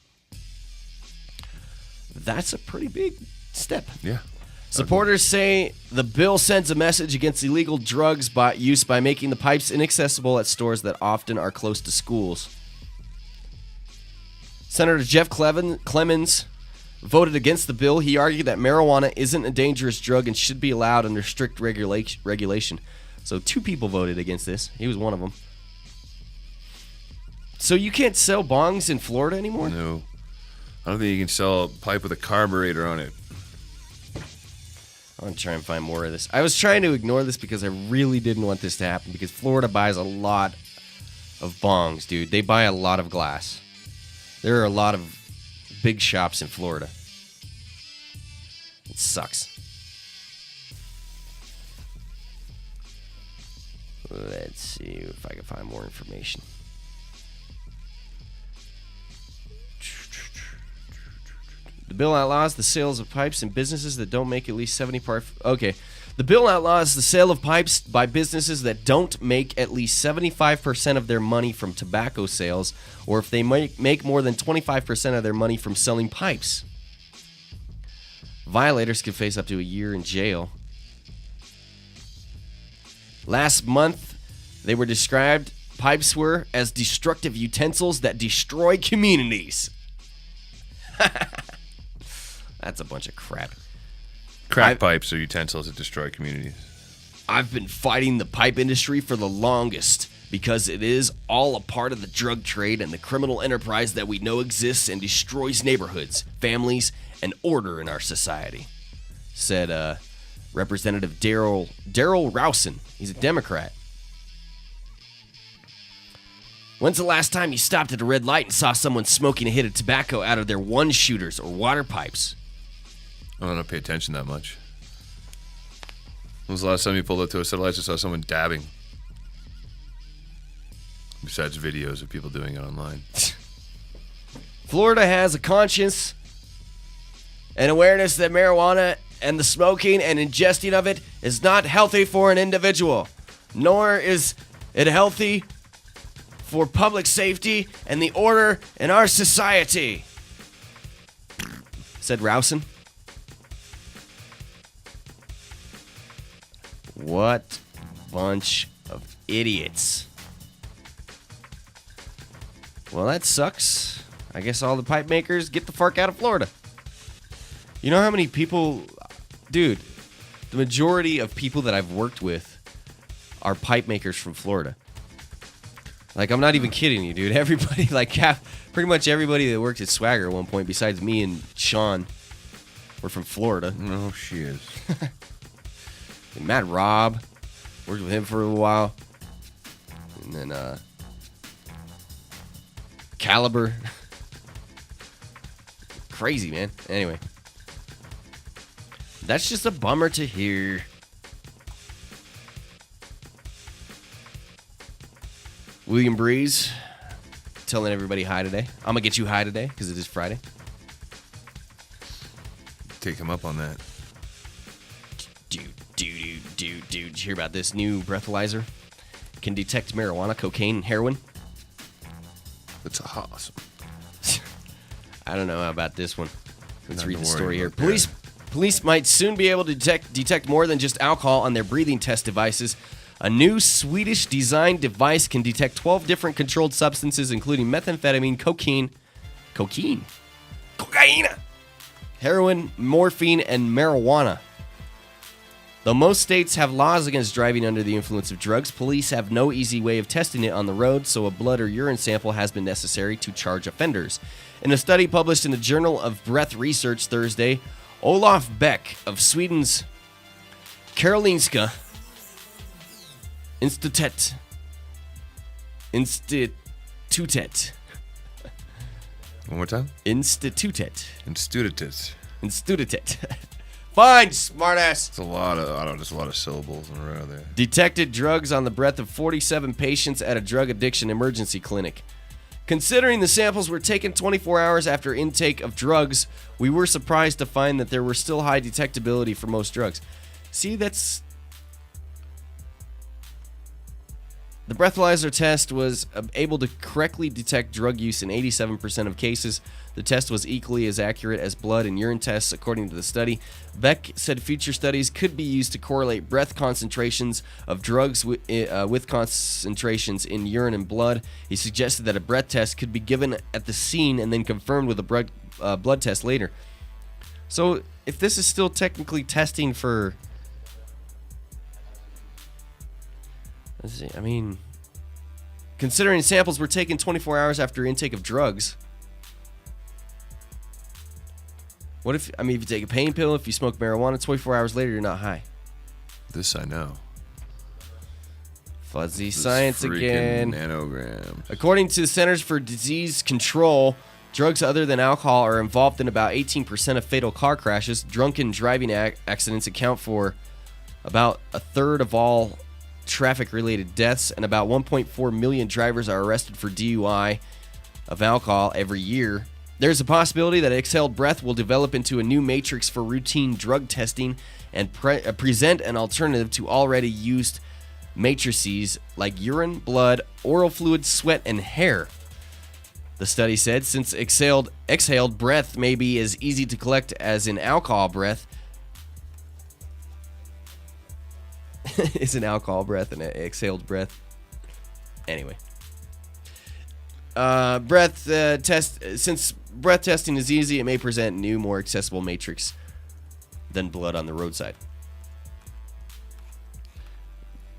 That's a pretty big step. Yeah. Supporters say the bill sends a message against illegal drugs use by making the pipes inaccessible at stores that often are close to schools. Senator Jeff Clemens voted against the bill. He argued that marijuana isn't a dangerous drug and should be allowed under strict regulation. So 2 people voted against this. He was one of them. So you can't sell bongs in Florida anymore? No. I don't think you can sell a pipe with a carburetor on it. I'm going to try and find more of this. I was trying to ignore this because I really didn't want this to happen because Florida buys a lot of bongs, dude. They buy a lot of glass. There are a lot of big shops in Florida. It sucks. Let's see if I can find more information. The bill outlaws the sales of pipes in businesses that don't make at least 75%. Okay. The bill outlaws the sale of pipes by businesses that don't make at least 75% of their money from tobacco sales, or if they make more than 25% of their money from selling pipes. Violators could face up to a year in jail. Last month, they were described, pipes were, as destructive utensils that destroy communities. That's a bunch of crap. Crack pipes are utensils that destroy communities. I've been fighting the pipe industry for the longest because it is all a part of the drug trade and the criminal enterprise that we know exists and destroys neighborhoods, families, and order in our society, said Representative errl Rowson. He's a Democrat. When's the last time you stopped at a red light and saw someone smoking a hit of tobacco out of their one-shooters or water pipes? I don't pay attention that much. When was the last time you pulled up to a satellite and saw someone dabbing? Besides videos of people doing it online. Florida has a conscience and awareness that marijuana and the smoking and ingesting of it is not healthy for an individual, nor is it healthy for public safety and the order in our society, said Rowson. What bunch of idiots. Well, that sucks. I guess all the pipe makers get the fuck out of Florida. You know how many people... Dude, the majority of people that I've worked with are pipe makers from Florida. Like, I'm not even kidding you, dude. Everybody, like, pretty much everybody that worked at Swagger at one point, besides me and Sean, were from Florida. No, she is. And Matt Robb, worked with him for a while. And then, Caliber. Crazy, man. Anyway. That's just a bummer to hear. William Breeze telling everybody hi today. I'm going to get you high today because it is Friday. Take him up on that. Dude. Did you hear about this new breathalyzer? Can detect marijuana, cocaine, and heroin. That's awesome. I don't know about this one. Let's read the Not to story worry here. about Police might soon be able to detect more than just alcohol on their breathing test devices. A new Swedish-designed device can detect 12 different controlled substances, including methamphetamine, cocaine, heroin, morphine, and marijuana. Though most states have laws against driving under the influence of drugs, police have no easy way of testing it on the road, so a blood or urine sample has been necessary to charge offenders. In a study published in the Journal of Breath Research Thursday, Olof Beck of Sweden's Karolinska Institutet. One more time? Institutet. Fine, smartass. It's a lot of syllables in a row there. Detected drugs on the breath of 47 patients at a drug addiction emergency clinic. Considering the samples were taken 24 hours after intake of drugs, we were surprised to find that there were still high detectability for most drugs. See, that's... The breathalyzer test was able to correctly detect drug use in 87% of cases. The test was equally as accurate as blood and urine tests, according to the study. Beck said future studies could be used to correlate breath concentrations of drugs with concentrations in urine and blood. He suggested that a breath test could be given at the scene and then confirmed with a blood test later. So, if this is still technically testing for... Let's see, I mean, considering samples were taken 24 hours after intake of drugs, what if, if you take a pain pill, if you smoke marijuana, 24 hours later, you're not high? This I know. Fuzzy This science again. Nanograms. According to the Centers for Disease Control, drugs other than alcohol are involved in about 18% of fatal car crashes. Drunken driving accidents account for about a third of all traffic-related deaths, and about 1.4 million drivers are arrested for DUI of alcohol every year. There's a possibility that exhaled breath will develop into a new matrix for routine drug testing and present an alternative to already used matrices like urine, blood, oral fluid, sweat, and hair. The study said since exhaled breath may be as easy to collect as in alcohol breath, is an alcohol breath and an exhaled breath. Anyway. Since breath testing is easy, it may present new, more accessible matrix than blood on the roadside.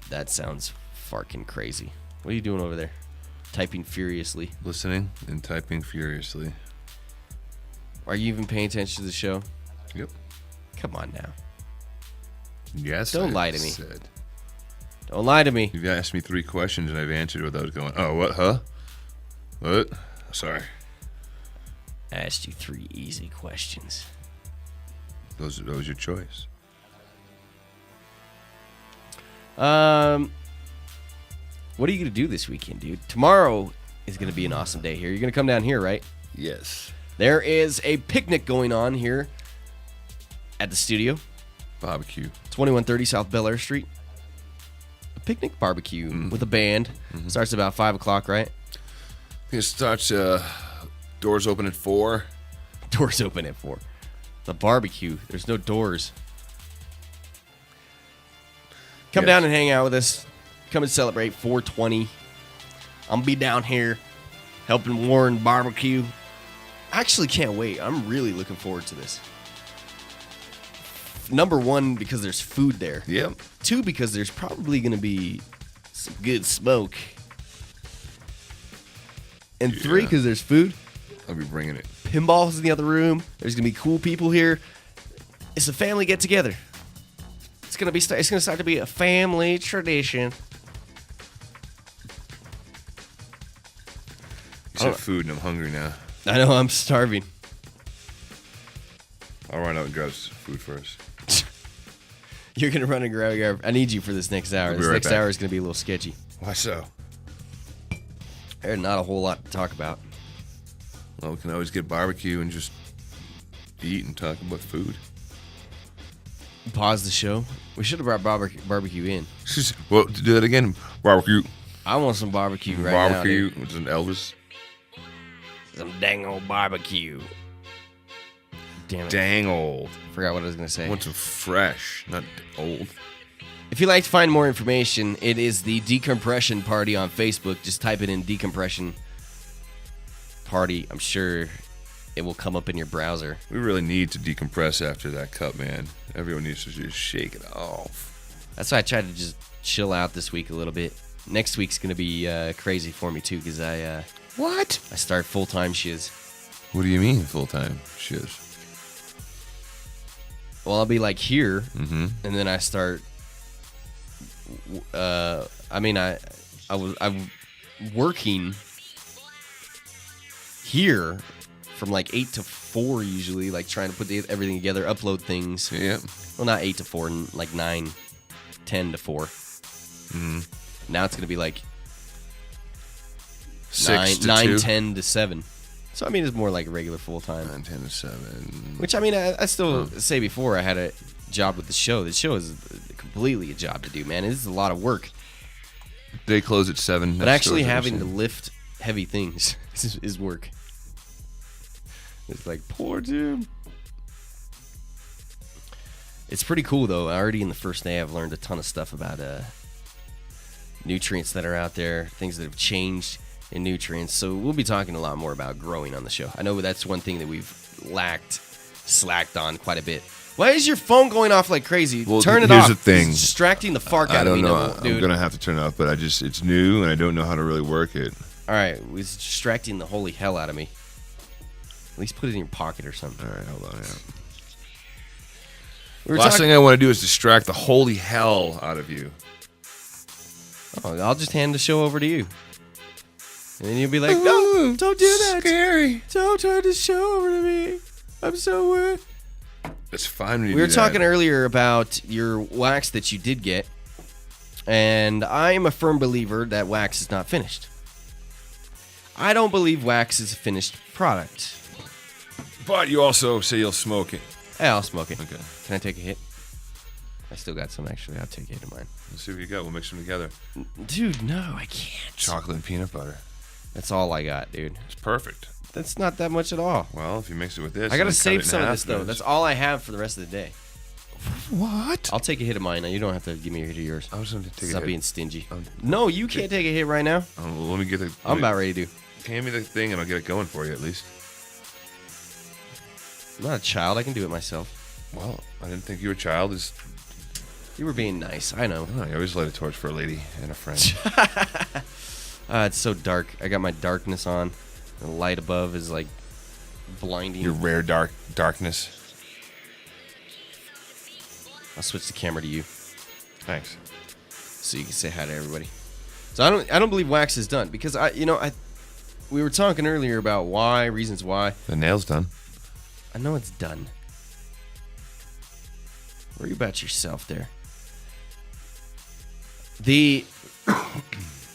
That sounds fucking crazy. What are you doing over there? Typing furiously. Listening and typing furiously. Are you even paying attention to the show? Yep. Come on now. Yes. Don't lie to me. Don't lie to me. You've asked me 3 questions and I've answered without going, oh, what, huh? What? Sorry. I asked you 3 easy questions. That was your choice. What are you going to do this weekend, dude? Tomorrow is going to be an awesome day here. You're going to come down here, right? Yes. There is a picnic going on here at the studio. Barbecue. 2130 South Bel Air Street. A picnic barbecue with a band. Starts about 5 o'clock, right? I think it starts, doors open at 4. Doors open at 4. The barbecue. There's no doors. Come down and hang out with us. Come and celebrate 420. I'm going to be down here helping Warren barbecue. I actually can't wait. I'm really looking forward to this. Number 1, because there's food there. Yep. 2, because there's probably going to be some good smoke. And 3, because there's food. I'll be bringing it. Pinball's in the other room. There's going to be cool people here. It's a family get-together. It's going to start to be a family tradition. You said food and I'm hungry now. I know, I'm starving. I'll run out and grab some food first. You're going to run and grab. I need you for this next hour. This next hour is going to be a little sketchy. Why so? There's not a whole lot to talk about. Well, we can always get barbecue and just eat and talk about food. Pause the show. We should have brought barbecue in. Well, do that again. Barbecue. I want some barbecue right barbecue, now. Barbecue with an Elvis. Some dang old barbecue. Damn it. Dang old. Forgot what I was going to say. I want some fresh, not old. If you'd like to find more information, it is the Decompression Party on Facebook. Just type it in Decompression Party. I'm sure it will come up in your browser. We really need to decompress after that cup, man. Everyone needs to just shake it off. That's why I tried to just chill out this week a little bit. Next week's going to be crazy for me, too, because I start full-time shiz. What do you mean full-time shiz? Well, I'll be like here, and then I start. I'm working here from like 8 to 4 usually, like trying to put everything together, upload things. Yeah. Well, not 8 to 4, like 9, 10 to 4. Now it's gonna be like 6 to 9, 2. 10 to 7. So I mean, it's more like a regular full time. 9, 10 to 7. Which I mean, I still say before I had a job with the show. The show is completely a job to do, man. It is a lot of work. They close at 7. But actually having to lift heavy things is work. It's like, poor Jim. It's pretty cool, though. Already in the first day, I've learned a ton of stuff about nutrients that are out there, things that have changed in nutrients. So we'll be talking a lot more about growing on the show. I know that's one thing that we've slacked on quite a bit. Why is your phone going off like crazy? Well, turn it here's off. the thing. It's distracting the fuck out of me. I don't know. Dude. I'm going to have to turn it off, but it's new and I don't know how to really work it. All right. It's distracting the holy hell out of me. At least put it in your pocket or something. All right. Hold on. Yeah. Last thing I want to do is distract the holy hell out of you. Oh, I'll just hand the show over to you. And then you'll be like, no, don't do that. Scary. Don't turn the show over to me. I'm so weird. It's fine when you We were do talking that. earlier about your wax that you did get. And I am a firm believer that wax is not finished. I don't believe wax is a finished product. But you also say you'll smoke it. Yeah, I'll smoke it. Okay. Can I take a hit? I still got some, actually. I'll take a hit of mine. Let's see what you got. We'll mix them together. Dude, no, I can't. Chocolate and peanut butter. That's all I got, dude. It's perfect. That's not that much at all. Well, if you mix it with this... I gotta and cut save it in some of half, this, though. then That's all I have for the rest of the day. What? I'll take a hit of mine. Now, you don't have to give me a hit of yours. I was going to take a Stop hit. being stingy. No, you can't take a hit right now. Let me get the... I'm about ready to. Hand me the thing and I'll get it going for you at least. I'm not a child. I can do it myself. Well, I didn't think you were a child. You were being nice. I know. Oh, I always light a torch for a lady and a friend. It's so dark. I got my darkness on. The light above is like blinding. Your rare darkness. I'll switch the camera to you. Thanks. So you can say hi to everybody. So I don't believe wax is done because we were talking earlier about reasons why. The nail's done. I know it's done. Worry about yourself there. The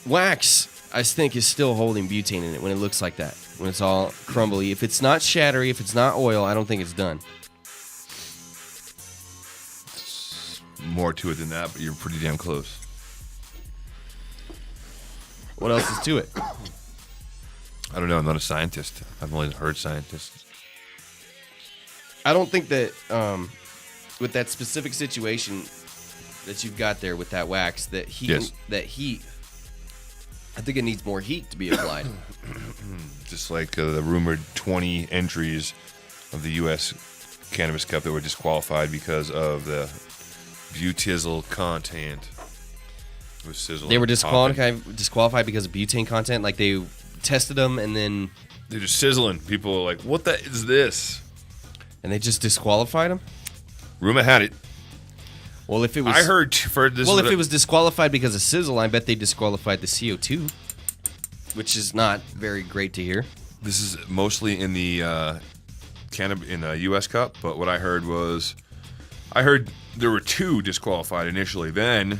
wax, I think, is still holding butane in it when it looks like that. When it's all crumbly. If it's not shattery, if it's not oil, I don't think it's done. More to it than that, but you're pretty damn close. What else is to it? I don't know. I'm not a scientist. I've only heard scientists. I don't think that with that specific situation that you've got there with that wax, that heat, I think it needs more heat to be applied. Just like the rumored 20 entries of the U.S. Cannabis Cup that were disqualified because of the butyl content. It was sizzling. They were disqualified because of butane content. Like they tested them and then they're just sizzling. People are like, "What the is this?" And they just disqualified them. Rumor had it. Well, if it was, I heard for this. Well, if it was disqualified because of sizzle, I bet they disqualified the CO2, which is not very great to hear. This is mostly in the U.S. Cup, but what I heard was, there were 2 disqualified initially. Then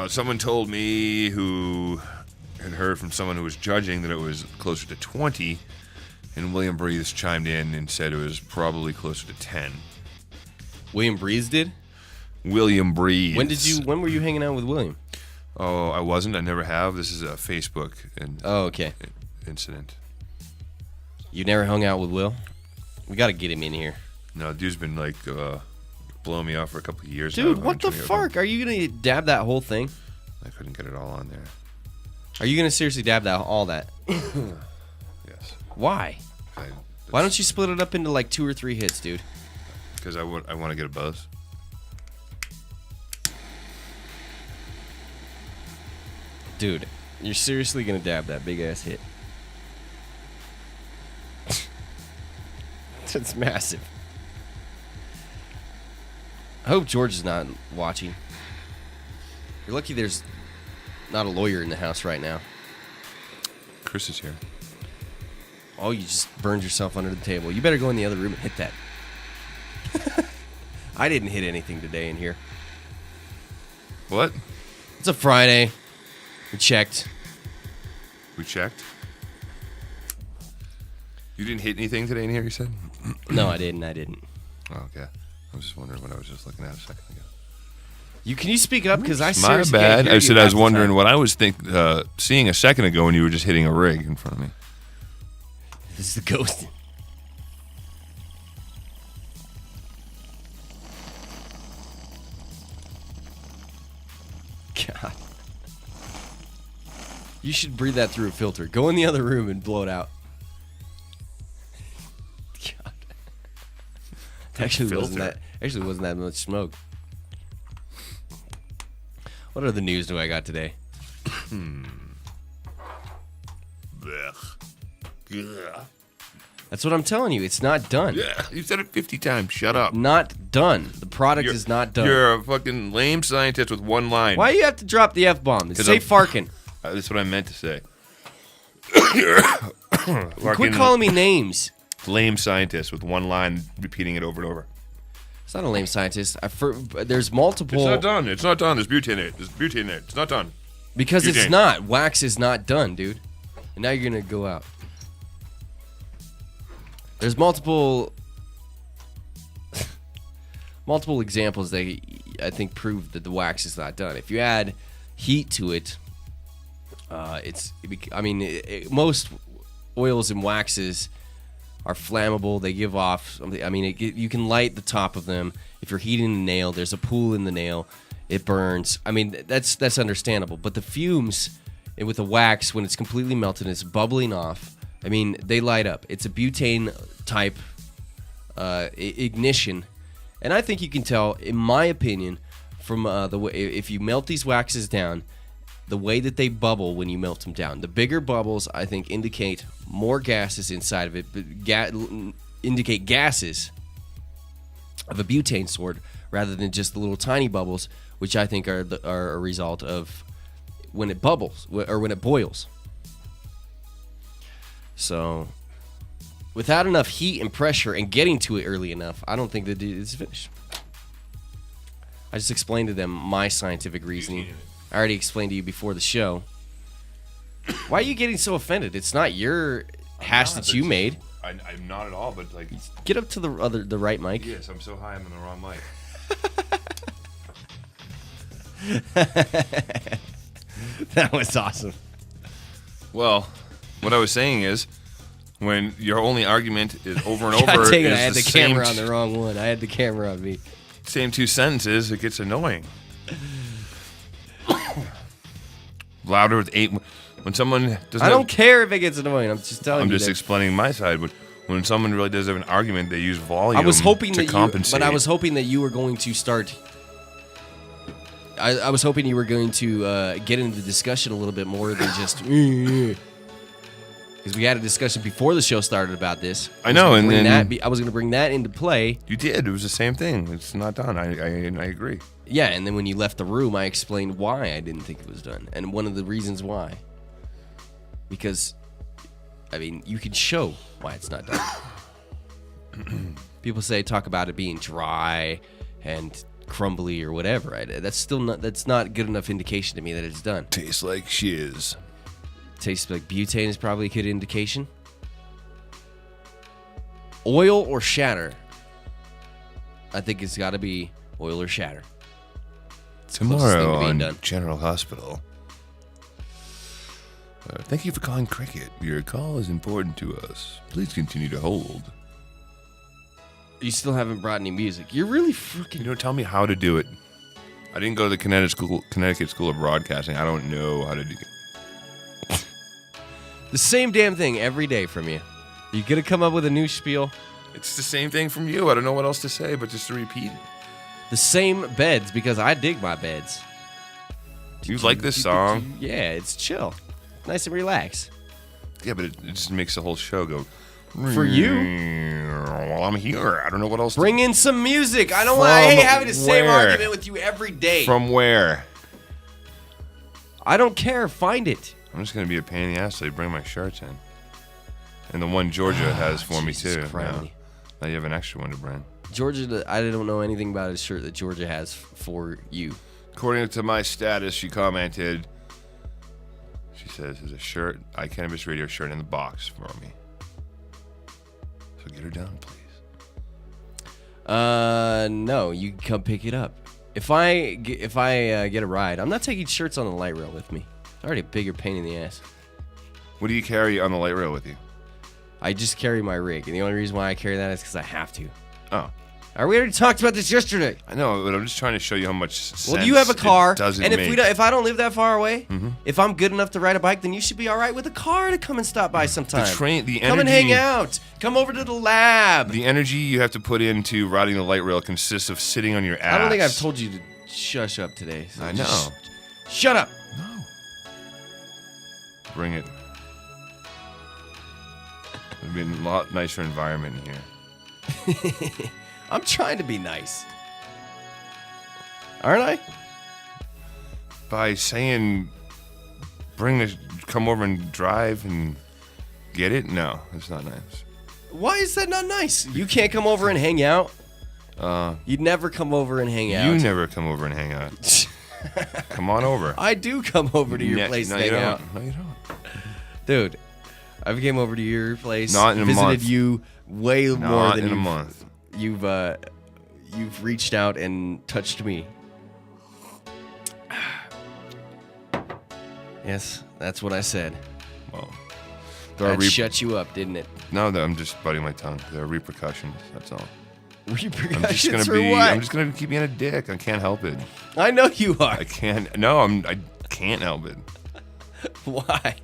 someone told me who had heard from someone who was judging that it was closer to 20, and William Breeze chimed in and said it was probably closer to 10. William Breeze did? William Breeze. When were you hanging out with William? Oh, I wasn't. I never have. This is a Facebook incident. You never hung out with Will? We got to get him in here. No, dude's been like blowing me off for a couple of years. Dude, now. what the fuck? Are you gonna dab that whole thing? I couldn't get it all on there. Are you gonna seriously dab all that? Yes. Why? Why don't you split it up into like 2 or 3 hits, dude? Because I want to get a buzz. Dude, you're seriously gonna dab that big ass hit? That's massive. I hope George is not watching. You're lucky there's not a lawyer in the house right now. Chris is here. Oh, you just burned yourself under the table. You better go in the other room and hit that. I didn't hit anything today in here. What? It's a Friday. We checked. We checked? You didn't hit anything today in here, you said? No, I didn't. Oh, okay. I was just wondering what I was just looking at a second ago. Can you speak up? Because I My seriously bad. can't hear I said you I was half the wondering time. what I was seeing a second ago when you were just hitting a rig in front of me. This is the ghost. God. You should breathe that through a filter. Go in the other room and blow it out. God. Actually wasn't that much smoke. What other news do I got today? That's what I'm telling you. It's not done. Yeah, you said it 50 times. Shut up. Not done. The product is not done. You're a fucking lame scientist with one line. Why do you have to drop the F-bomb? Say Farkin. That's what I meant to say. Quit calling me names. Lame scientist with one line, repeating it over and over. It's not a lame scientist. There's multiple. It's not done. It's not done. There's butane in it. There's butane in it. It's not done. Because butane. it's not. Wax is not done, dude. And now you're gonna go out. There's multiple examples that I think prove that the wax is not done. If you add heat to it, most oils and waxes are flammable. They give off something. I mean, you can light the top of them. If you're heating the nail, there's a pool in the nail. It burns. I mean, that's understandable. But the fumes with the wax, when it's completely melted, it's bubbling off. I mean, they light up. It's a butane type ignition, and I think you can tell, in my opinion, from the way if you melt these waxes down, the way that they bubble when you melt them down. The bigger bubbles, I think, indicate more gases inside of it, but indicate gases of a butane sort rather than just the little tiny bubbles, which I think are a result of when it bubbles or when it boils. So, without enough heat and pressure and getting to it early enough, I don't think that it's finished. I just explained to them my scientific reasoning. I already explained to you before the show. Why are you getting so offended? It's not your hash that you made. I'm not at all, but like... Get up to the right mic. Yes, I'm so high I'm on the wrong mic. That was awesome. Well, what I was saying is, when your only argument is over and over... God dang it, I is had the the camera same on the wrong one. I had the camera on me. Same two sentences, it gets annoying. Louder with 8... When someone doesn't... I don't care if it gets annoying. I'm just telling you. I'm just explaining my side. But when someone really does have an argument, they use volume I was hoping to compensate. But I was hoping that you were going to start... I was hoping you were going to get into the discussion a little bit more than just... Because we had a discussion before the show started about this. I know, and then... I was going to bring that into play. You did. It was the same thing. It's not done. I agree. Yeah, and then when you left the room, I explained why I didn't think it was done. And one of the reasons why. Because, I mean, you can show why it's not done. People talk about it being dry and crumbly or whatever. That's not good enough indication to me that it's done. Tastes like shiz. Tastes like butane is probably a good indication. Oil or shatter? I think it's got to be oil or shatter. It's Tomorrow on General Hospital. Thank you for calling Cricket. Your call is important to us. Please continue to hold. You still haven't brought any music. You're really freaking... You don't tell me how to do it. I didn't go to the Connecticut School of Broadcasting. I don't know how to do it. The same damn thing every day from you. You gonna come up with a new spiel? It's the same thing from you. I don't know what else to say, but just to repeat it. The same beds, because I dig my beds. You like this song? Yeah, it's chill. Nice and relaxed. Yeah, but it just makes the whole show go... For you? Well, I'm here. I don't know what else Bring in some music. I hate having the same argument with you every day. From where? I don't care. Find it. I'm just going to be a pain in the ass so they bring my shirts in. And the one Georgia has for me, too. Now you have an extra one to bring. Georgia, I don't know anything about his shirt that Georgia has for you. According to my status, she commented... She says, there's a shirt, Cannabis Radio shirt in the box for me. So get her down, please. No, you can come pick it up. If I get a ride, I'm not taking shirts on the light rail with me. It's already a bigger pain in the ass. What do you carry on the light rail with you? I just carry my rig, and the only reason why I carry that is because I have to. Oh. We already talked about this yesterday. I know, but I'm just trying to show you how much sense. Well, you have a car, and make. if I don't live that far away, if I'm good enough to ride a bike, then you should be all right with a car to come and stop by sometime. The energy, come and hang out. Come over to the lab. The energy you have to put into riding the light rail consists of sitting on your ass. I don't think I've told you to shush up today. So I know. Shut up. No. Bring it. It'd be a lot nicer environment in here. I'm trying to be nice. Aren't I? By saying, come over and drive and get it? No, it's not nice. Why is that not nice? You can't come over and hang out You'd never come over and hang out. You never come over and hang out. Come on over. I do come over to your place to hang out. No, you don't. Dude, I came over to your place. Not in a visited month. you way more Not than in a month. You've reached out and touched me. Yes, that's what I said. Well, that shut you up, didn't it? No, I'm just biting my tongue. There are repercussions. That's all. Repercussions for what? I'm just gonna keep being a dick. I can't help it. I know you are. I can't. No, I can't help it. Why?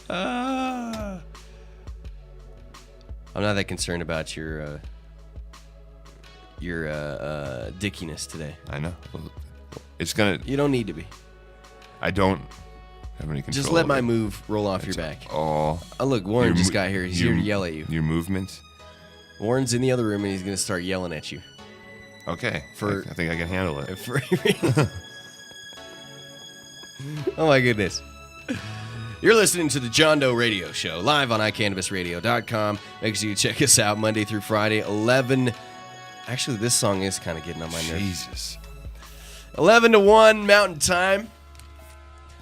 I'm not that concerned about your dickiness today. I know. It's gonna. You don't need to be. I don't have any control. Just let of my it. move roll off your back. Oh. Look, Warren just got here. He's here to yell at you. Your movements. Warren's in the other room and he's gonna start yelling at you. Okay. I think I can handle it. Oh my goodness. You're listening to the John Doe Radio Show, live on iCannabisRadio.com. Make sure you check us out Monday through Friday, 11. Actually, this song is kind of getting on my nerves. Jesus. 11 to 1 Mountain Time.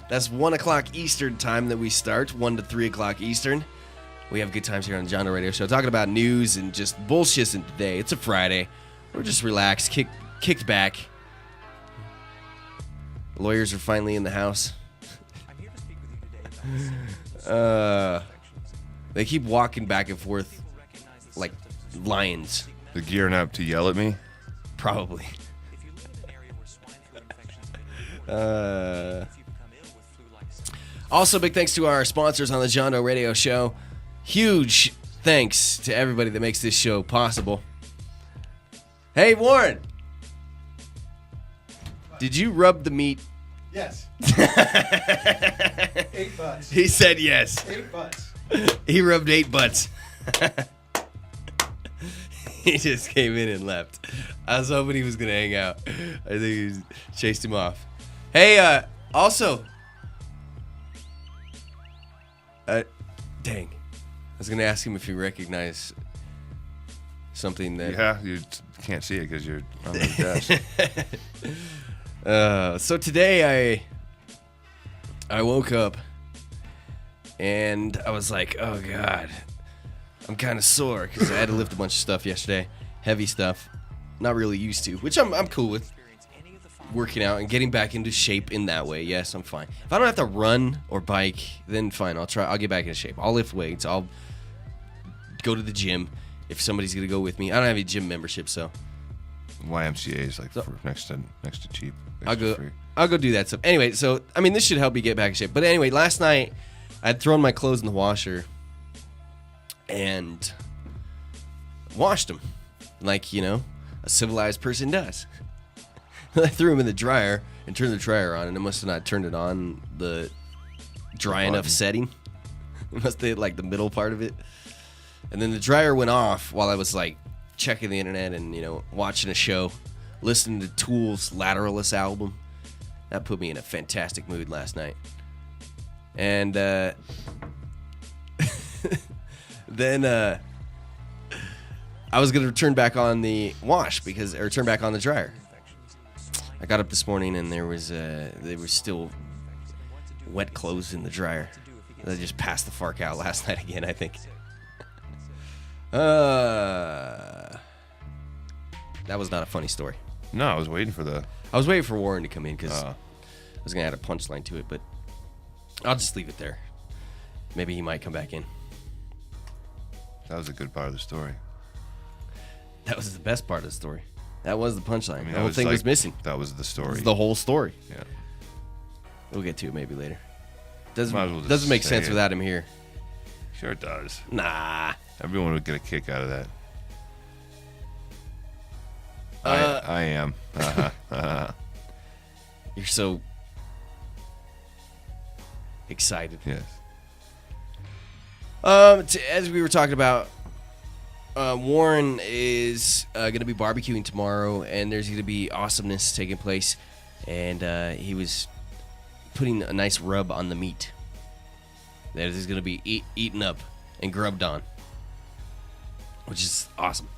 That's 1 o'clock Eastern Time that we start, 1 to 3 o'clock Eastern. We have good times here on the John Doe Radio Show, talking about news and just bullshitting today. It's a Friday. We're just relaxed, kicked back. Lawyers are finally in the house. They keep walking back and forth like lions. They're gearing up to yell at me? Probably. Also, big thanks to our sponsors on the John Doe Radio Show. Huge thanks to everybody that makes this show possible. Hey, Warren. Did you rub the meat? Yes. 8 butts. He said yes. 8 butts. He rubbed 8 butts. He just came in and left. I was hoping he was going to hang out. I think he chased him off. Hey, also. Dang. I was going to ask him if he recognized something that... Yeah, you can't see it because you're on the desk. So today I woke up and I was like, oh God, I'm kind of sore because I had to lift a bunch of stuff yesterday, heavy stuff, not really used to, which I'm cool with. Working out and getting back into shape in that way, yes, I'm fine. If I don't have to run or bike, then fine, I'll get back into shape. I'll lift weights, I'll go to the gym if somebody's gonna go with me. I don't have a gym membership, so YMCA is like for next to cheap. I'll go do that stuff. Anyway, so I mean, this should help you get back in shape. But anyway, last night I had thrown my clothes in the washer and washed them, like a civilized person does. I threw them in the dryer and turned the dryer on, and it must have not turned it on the dry enough setting. It must have hit like the middle part of it, and then the dryer went off while I was like checking the internet and watching a show, listening to Tool's Lateralus album. That put me in a fantastic mood last night. And then I was gonna turn back on the turn back on the dryer. I got up this morning and there was still wet clothes in the dryer. I just passed the fark out last night again, I think. That was not a funny story. No, I was waiting for Warren to come in because I was gonna add a punchline to it, but I'll just leave it there. Maybe he might come back in. That was a good part of the story. That was the best part of the story. That was the punchline. I mean, the whole thing was missing. That was the story. It's the whole story. Yeah. We'll get to it maybe later. Well Doesn't make sense without him here. Sure it does. Nah. Everyone would get a kick out of that. I am. You're so excited. Yes. As we were talking about, Warren is going to be barbecuing tomorrow, and there's going to be awesomeness taking place. And he was putting a nice rub on the meat that is going to be eaten up and grubbed on, which is awesome.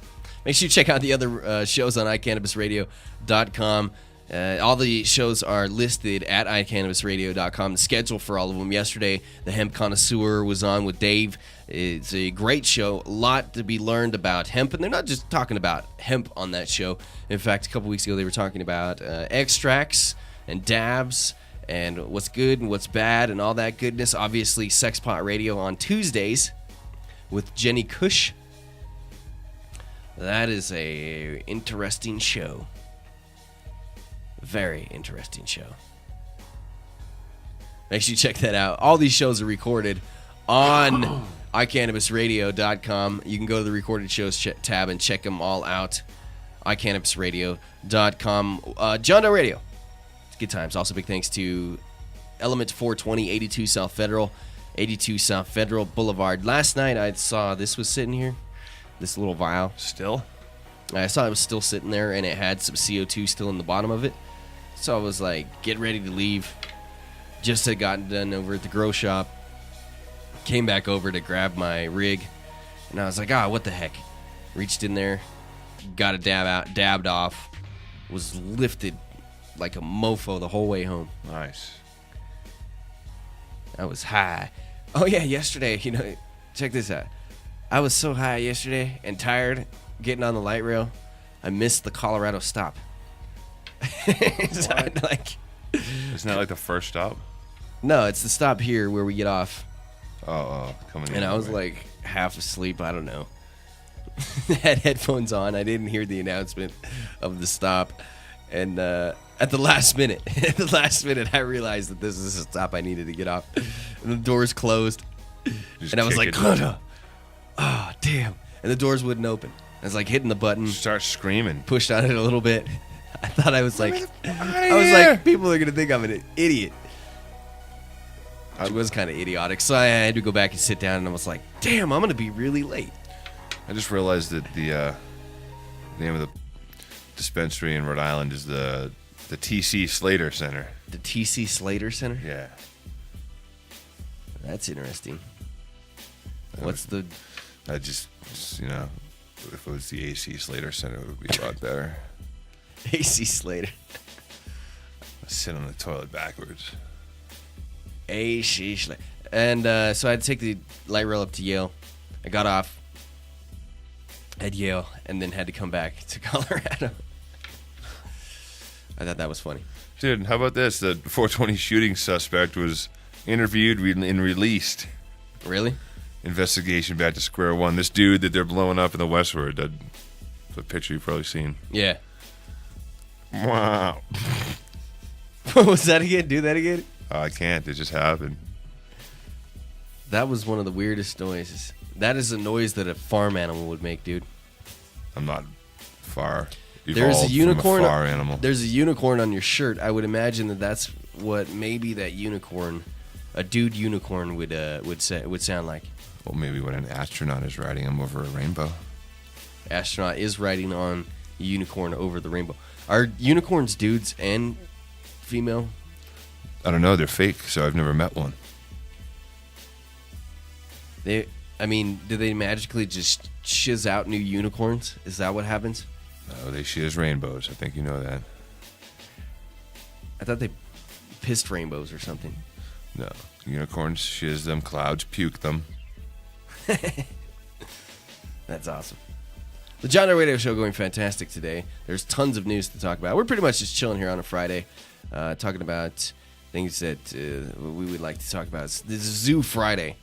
Make sure you check out the other shows on iCannabisRadio.com. All the shows are listed at iCannabisRadio.com. The schedule for all of them. Yesterday, the Hemp Connoisseur was on with Dave. It's a great show. A lot to be learned about hemp. And they're not just talking about hemp on that show. In fact, a couple weeks ago, they were talking about extracts and dabs and what's good and what's bad and all that goodness. Obviously, Sexpot Radio on Tuesdays with Jenny Cush. That is a interesting show. Very interesting show. Make sure you check that out. All these shows are recorded on iCannabisRadio.com. You can go to the recorded shows tab and check them all out. iCannabisRadio.com. John Doe Radio. It's good times. Also, big thanks to Element 420, 82 South Federal, 82 South Federal Boulevard. Last night I saw this was sitting here. This little vial. Still? I saw it was still sitting there, and it had some CO2 still in the bottom of it. So I was like, get ready to leave. Just had gotten done over at the grow shop. Came back over to grab my rig. And I was like, what the heck? Reached in there, got a dab out, dabbed off. Was lifted like a mofo the whole way home. Nice. I was high. Oh, yeah, yesterday, check this out. I was so high yesterday and tired getting on the light rail, I missed the Colorado stop. Isn't that like the first stop? No, it's the stop here where we get off. Coming in. And I was like half asleep. I don't know. Had headphones on. I didn't hear the announcement of the stop. And at the last minute, I realized that this is a stop I needed to get off. And the doors closed. And I was like, oh, damn. And the doors wouldn't open. I was like hitting the button. Start screaming. Pushed on it a little bit. I thought I was like, people are going to think I'm an idiot. I was kind of idiotic. So I had to go back and sit down, and I was like, damn, I'm going to be really late. I just realized that the name of the dispensary in Rhode Island is the T.C. Slater Center. The T.C. Slater Center? Yeah. That's interesting. I just, if it was the A.C. Slater Center, it would be a lot better. A.C. Slater. I sit on the toilet backwards. A.C. Slater. And so I had to take the light rail up to Yale. I got off at Yale and then had to come back to Colorado. I thought that was funny. Dude, how about this? The 420 shooting suspect was interviewed and released. Really? Investigation back to square one. This dude that they're blowing up in the Westward, that's a picture you've probably seen. Yeah. Wow. What was that again? Do that again? I can't. It just happened. That was one of the weirdest noises. That is a noise that a farm animal would make, dude. I'm not far. There's a unicorn. From a far animal. There's a unicorn on your shirt. I would imagine that's what maybe that unicorn, a dude unicorn, would sound like. Well, maybe when an astronaut is riding him over a rainbow. Astronaut is riding on a unicorn over the rainbow. Are unicorns dudes and female? I don't know. They're fake, so I've never met one. Do they magically just shiz out new unicorns? Is that what happens? No, they shiz rainbows. I think you know that. I thought they pissed rainbows or something. No. Unicorns shiz them, clouds puke them. That's awesome. The John Doe Radio Show going fantastic today. There's tons of news to talk about. We're pretty much just chilling here on a Friday, talking about things that we would like to talk about. This is Zoo Friday.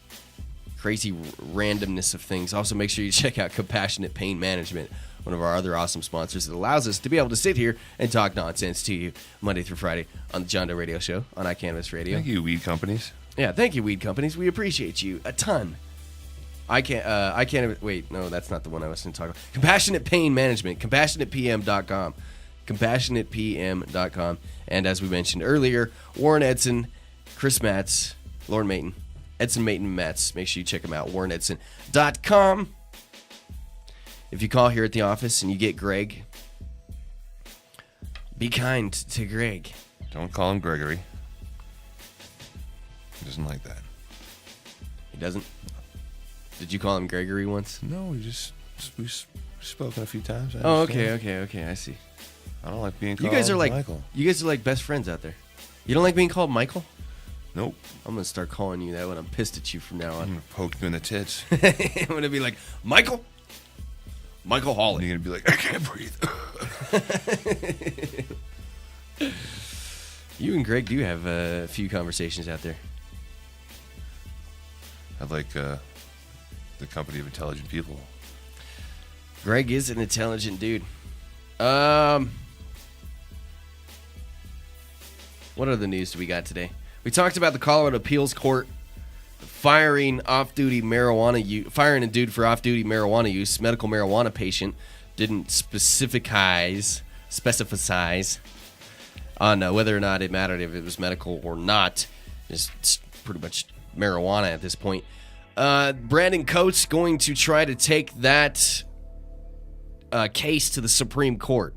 Crazy randomness of things. Also, make sure you check out Compassionate Pain Management, one of our other awesome sponsors that allows us to be able to sit here and talk nonsense to you Monday through Friday on the John Doe Radio Show on iCannabis Radio. Thank you, weed companies. Yeah, thank you, weed companies. We appreciate you a ton. I can't. Wait, no, that's not the one I was going to talk about. Compassionate Pain Management, CompassionatePM.com. CompassionatePM.com. And as we mentioned earlier, Warren Edson, Chris Matz, Lauren Mayton, Edson Mayton Matz. Make sure you check them out, WarrenEdson.com. If you call here at the office and you get Greg, be kind to Greg. Don't call him Gregory. He doesn't like that. He doesn't? Did you call him Gregory once? No, we spoken a few times. Oh, okay. I see. I don't like being called You guys are like Michael. You guys are like best friends out there. You don't like being called Michael? Nope. I'm gonna start calling you that when I'm pissed at you from now on. I'm gonna poke you in the tits. I'm gonna be like, Michael Hawley. And you're gonna be like, I can't breathe. You and Greg do have a few conversations out there. I like the company of intelligent people. Greg is an intelligent dude. What other news do we got today? We talked about the Colorado Appeals Court firing a dude for off-duty marijuana use. Medical marijuana patient didn't specify on whether or not it mattered if it was medical or not. It's pretty much marijuana at this point. Brandon Coates going to try to take that case to the Supreme Court.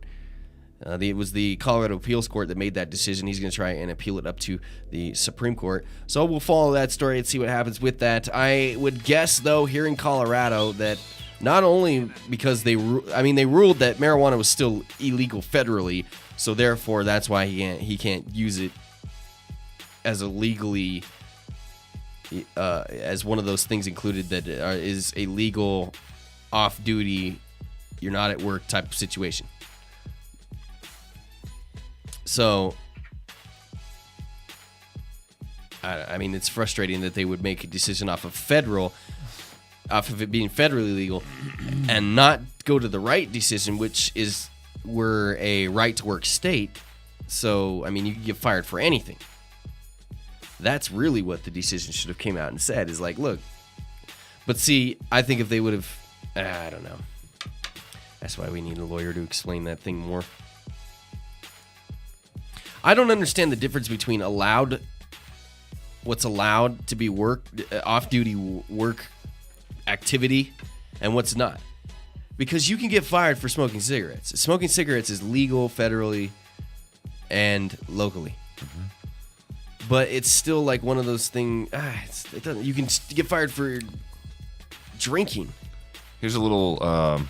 It was the Colorado Appeals Court that made that decision. He's going to try and appeal it up to the Supreme Court. So we'll follow that story and see what happens with that. I would guess, though, here in Colorado that not only because they ruled that marijuana was still illegal federally, so therefore that's why he can't use it as a legally as one of those things included that is a legal off-duty, you're not at work type of situation. So, I mean, it's frustrating that they would make a decision off of it being federally legal, and not go to the right decision, which is we're a right-to-work state. So, I mean, you can get fired for anything. That's really what the decision should have came out and said, is like, look. But see, I think if they would have, I don't know. That's why we need a lawyer to explain that thing more. I don't understand the difference between what's allowed to be off-duty work activity and what's not. Because you can get fired for smoking cigarettes. Smoking cigarettes is legal federally and locally. Mm-hmm. But it's still like one of those things, you can get fired for drinking. Here's a little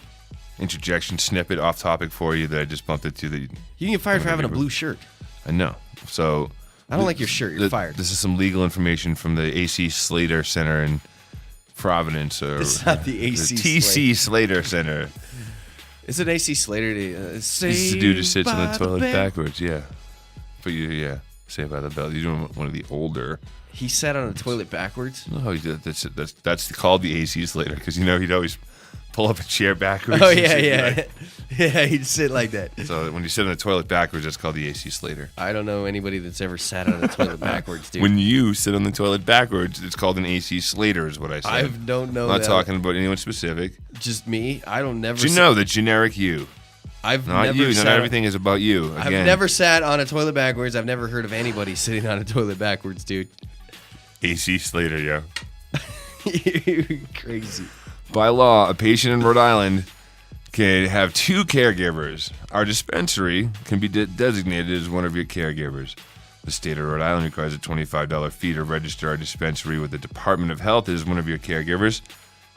interjection snippet off topic for you that I just bumped into. You can get fired for having a blue shirt. I know. So I don't like your shirt. You're fired. This is some legal information from the AC Slater Center in Providence. It's not the AC TC Slater Center. Is it AC Slater? This is the dude who sits on the toilet backwards. Yeah. But Saved by the Bell. You're doing one of the older. He sat on a toilet backwards? No, he did. That's called the AC Slater because he'd always pull up a chair backwards. Oh, yeah. Yeah, he'd sit like that. So when you sit on the toilet backwards, that's called the AC Slater. I don't know anybody that's ever sat on a toilet backwards, dude. When you sit on the toilet backwards, it's called an AC Slater is what I said. I don't know I'm not talking about anyone specific. Just me? I don't never... Do you know the generic you? Not everything is about you. Again. I've never sat on a toilet backwards. I've never heard of anybody sitting on a toilet backwards, dude. AC Slater, yo. You're crazy. By law, a patient in Rhode Island can have 2 caregivers. Our dispensary can be designated as one of your caregivers. The state of Rhode Island requires a $25 fee to register our dispensary with the Department of Health as one of your caregivers.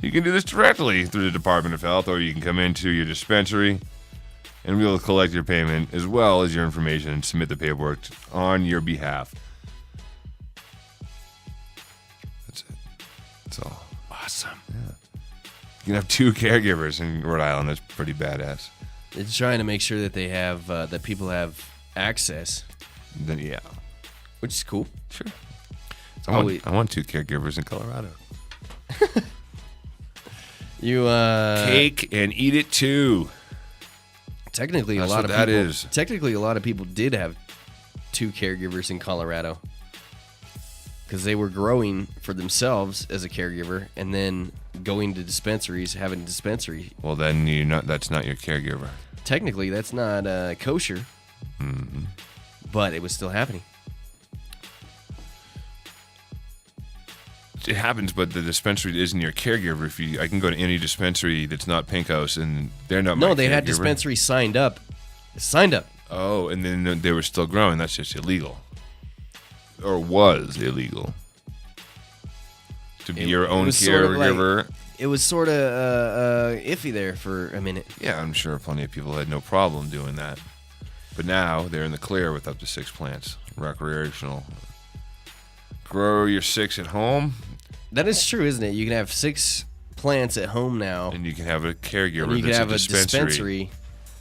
You can do this directly through the Department of Health, or you can come into your dispensary and we will collect your payment as well as your information and submit the paperwork on your behalf. That's it. That's all. Awesome. Yeah. You can have 2 caregivers in Rhode Island. That's pretty badass. It's trying to make sure that they have that people have access. Then yeah, which is cool. Sure. I want 2 caregivers in Colorado. You cake and eat it too. Technically, That's a lot what of that people, is. Technically, a lot of people did have 2 caregivers in Colorado because they were growing for themselves as a caregiver and then going to dispensaries, having a dispensary. Well, then that's not your caregiver. Technically, that's not kosher, but it was still happening. It happens, but the dispensary isn't your caregiver. I can go to any dispensary that's not Pink House, and they're not my caregiver. No, they had dispensaries signed up. Signed up. Oh, and then they were still growing. That's just illegal. Or was illegal. To be your own caregiver it was sort of iffy there for a minute. Yeah, I'm sure plenty of people had no problem doing that. But now they're in the clear with up to 6 plants. Recreational. Grow your 6 at home. That is true, isn't it? You can have 6 plants at home now. And you can have a caregiver and you can that's have a dispensary.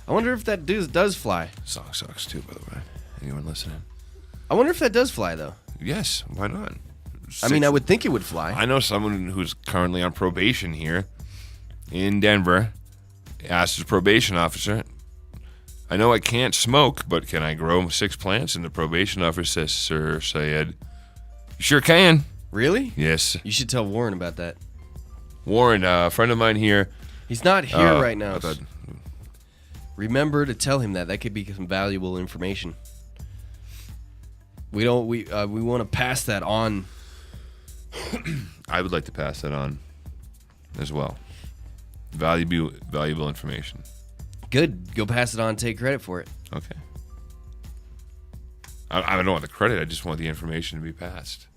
I wonder if that does fly. Song sucks too, by the way. Anyone listening? I wonder if that does fly, though. Yes, why not? I mean, I would think it would fly. I know someone who's currently on probation here in Denver. Asked his probation officer, I know I can't smoke, but can I grow 6 plants? And the probation officer says, Sir Syed, you sure can. Really? Yes. You should tell Warren about that. Warren, a friend of mine here. He's not here right now. I Remember to tell him that. That could be some valuable information. We want to pass that on. I would like to pass that on as well. Valuable information. Good. Go pass it on. Take credit for it. Okay. I don't want the credit. I just want the information to be passed.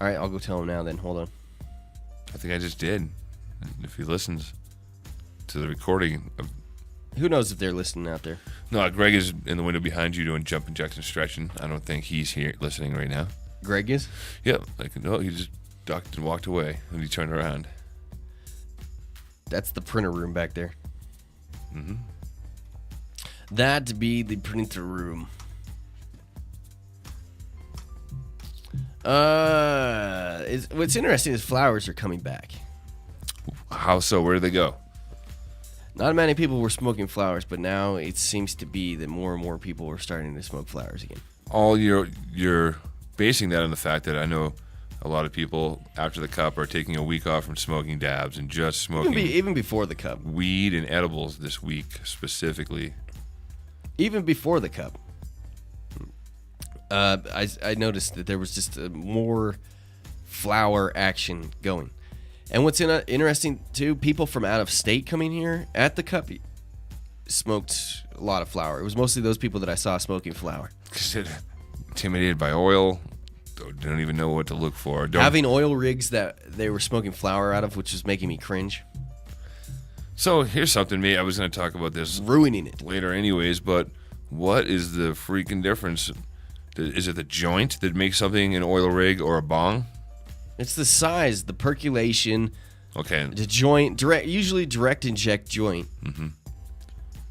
All right. I'll go tell him now then. Hold on. I think I just did. If he listens to the recording of... Who knows if they're listening out there? No, Greg is in the window behind you doing jumping jacks and stretching. I don't think he's here listening right now. Greg is? Yep. No, he just ducked and walked away when he turned around. That's the printer room back there. Mm-hmm. That'd be the printer room. What's interesting is flowers are coming back. How so? Where do they go? Not many people were smoking flowers, but now it seems to be that more and more people are starting to smoke flowers again. All you're basing that on the fact that I know a lot of people after the cup are taking a week off from smoking dabs and just smoking even before the cup, weed and edibles this week specifically. Even before the cup, I noticed that there was just more flower action going. And what's interesting too, people from out of state coming here at the cup smoked a lot of flower. It was mostly those people that I saw smoking flower. Intimidated by oil, don't even know what to look for. Having oil rigs that they were smoking flower out of, which was making me cringe. So here's something, I was going to talk about this ruining it later anyways, but what is the freaking difference? Is it the joint that makes something an oil rig or a bong? It's the size, the percolation. Okay. The joint, usually direct inject joint,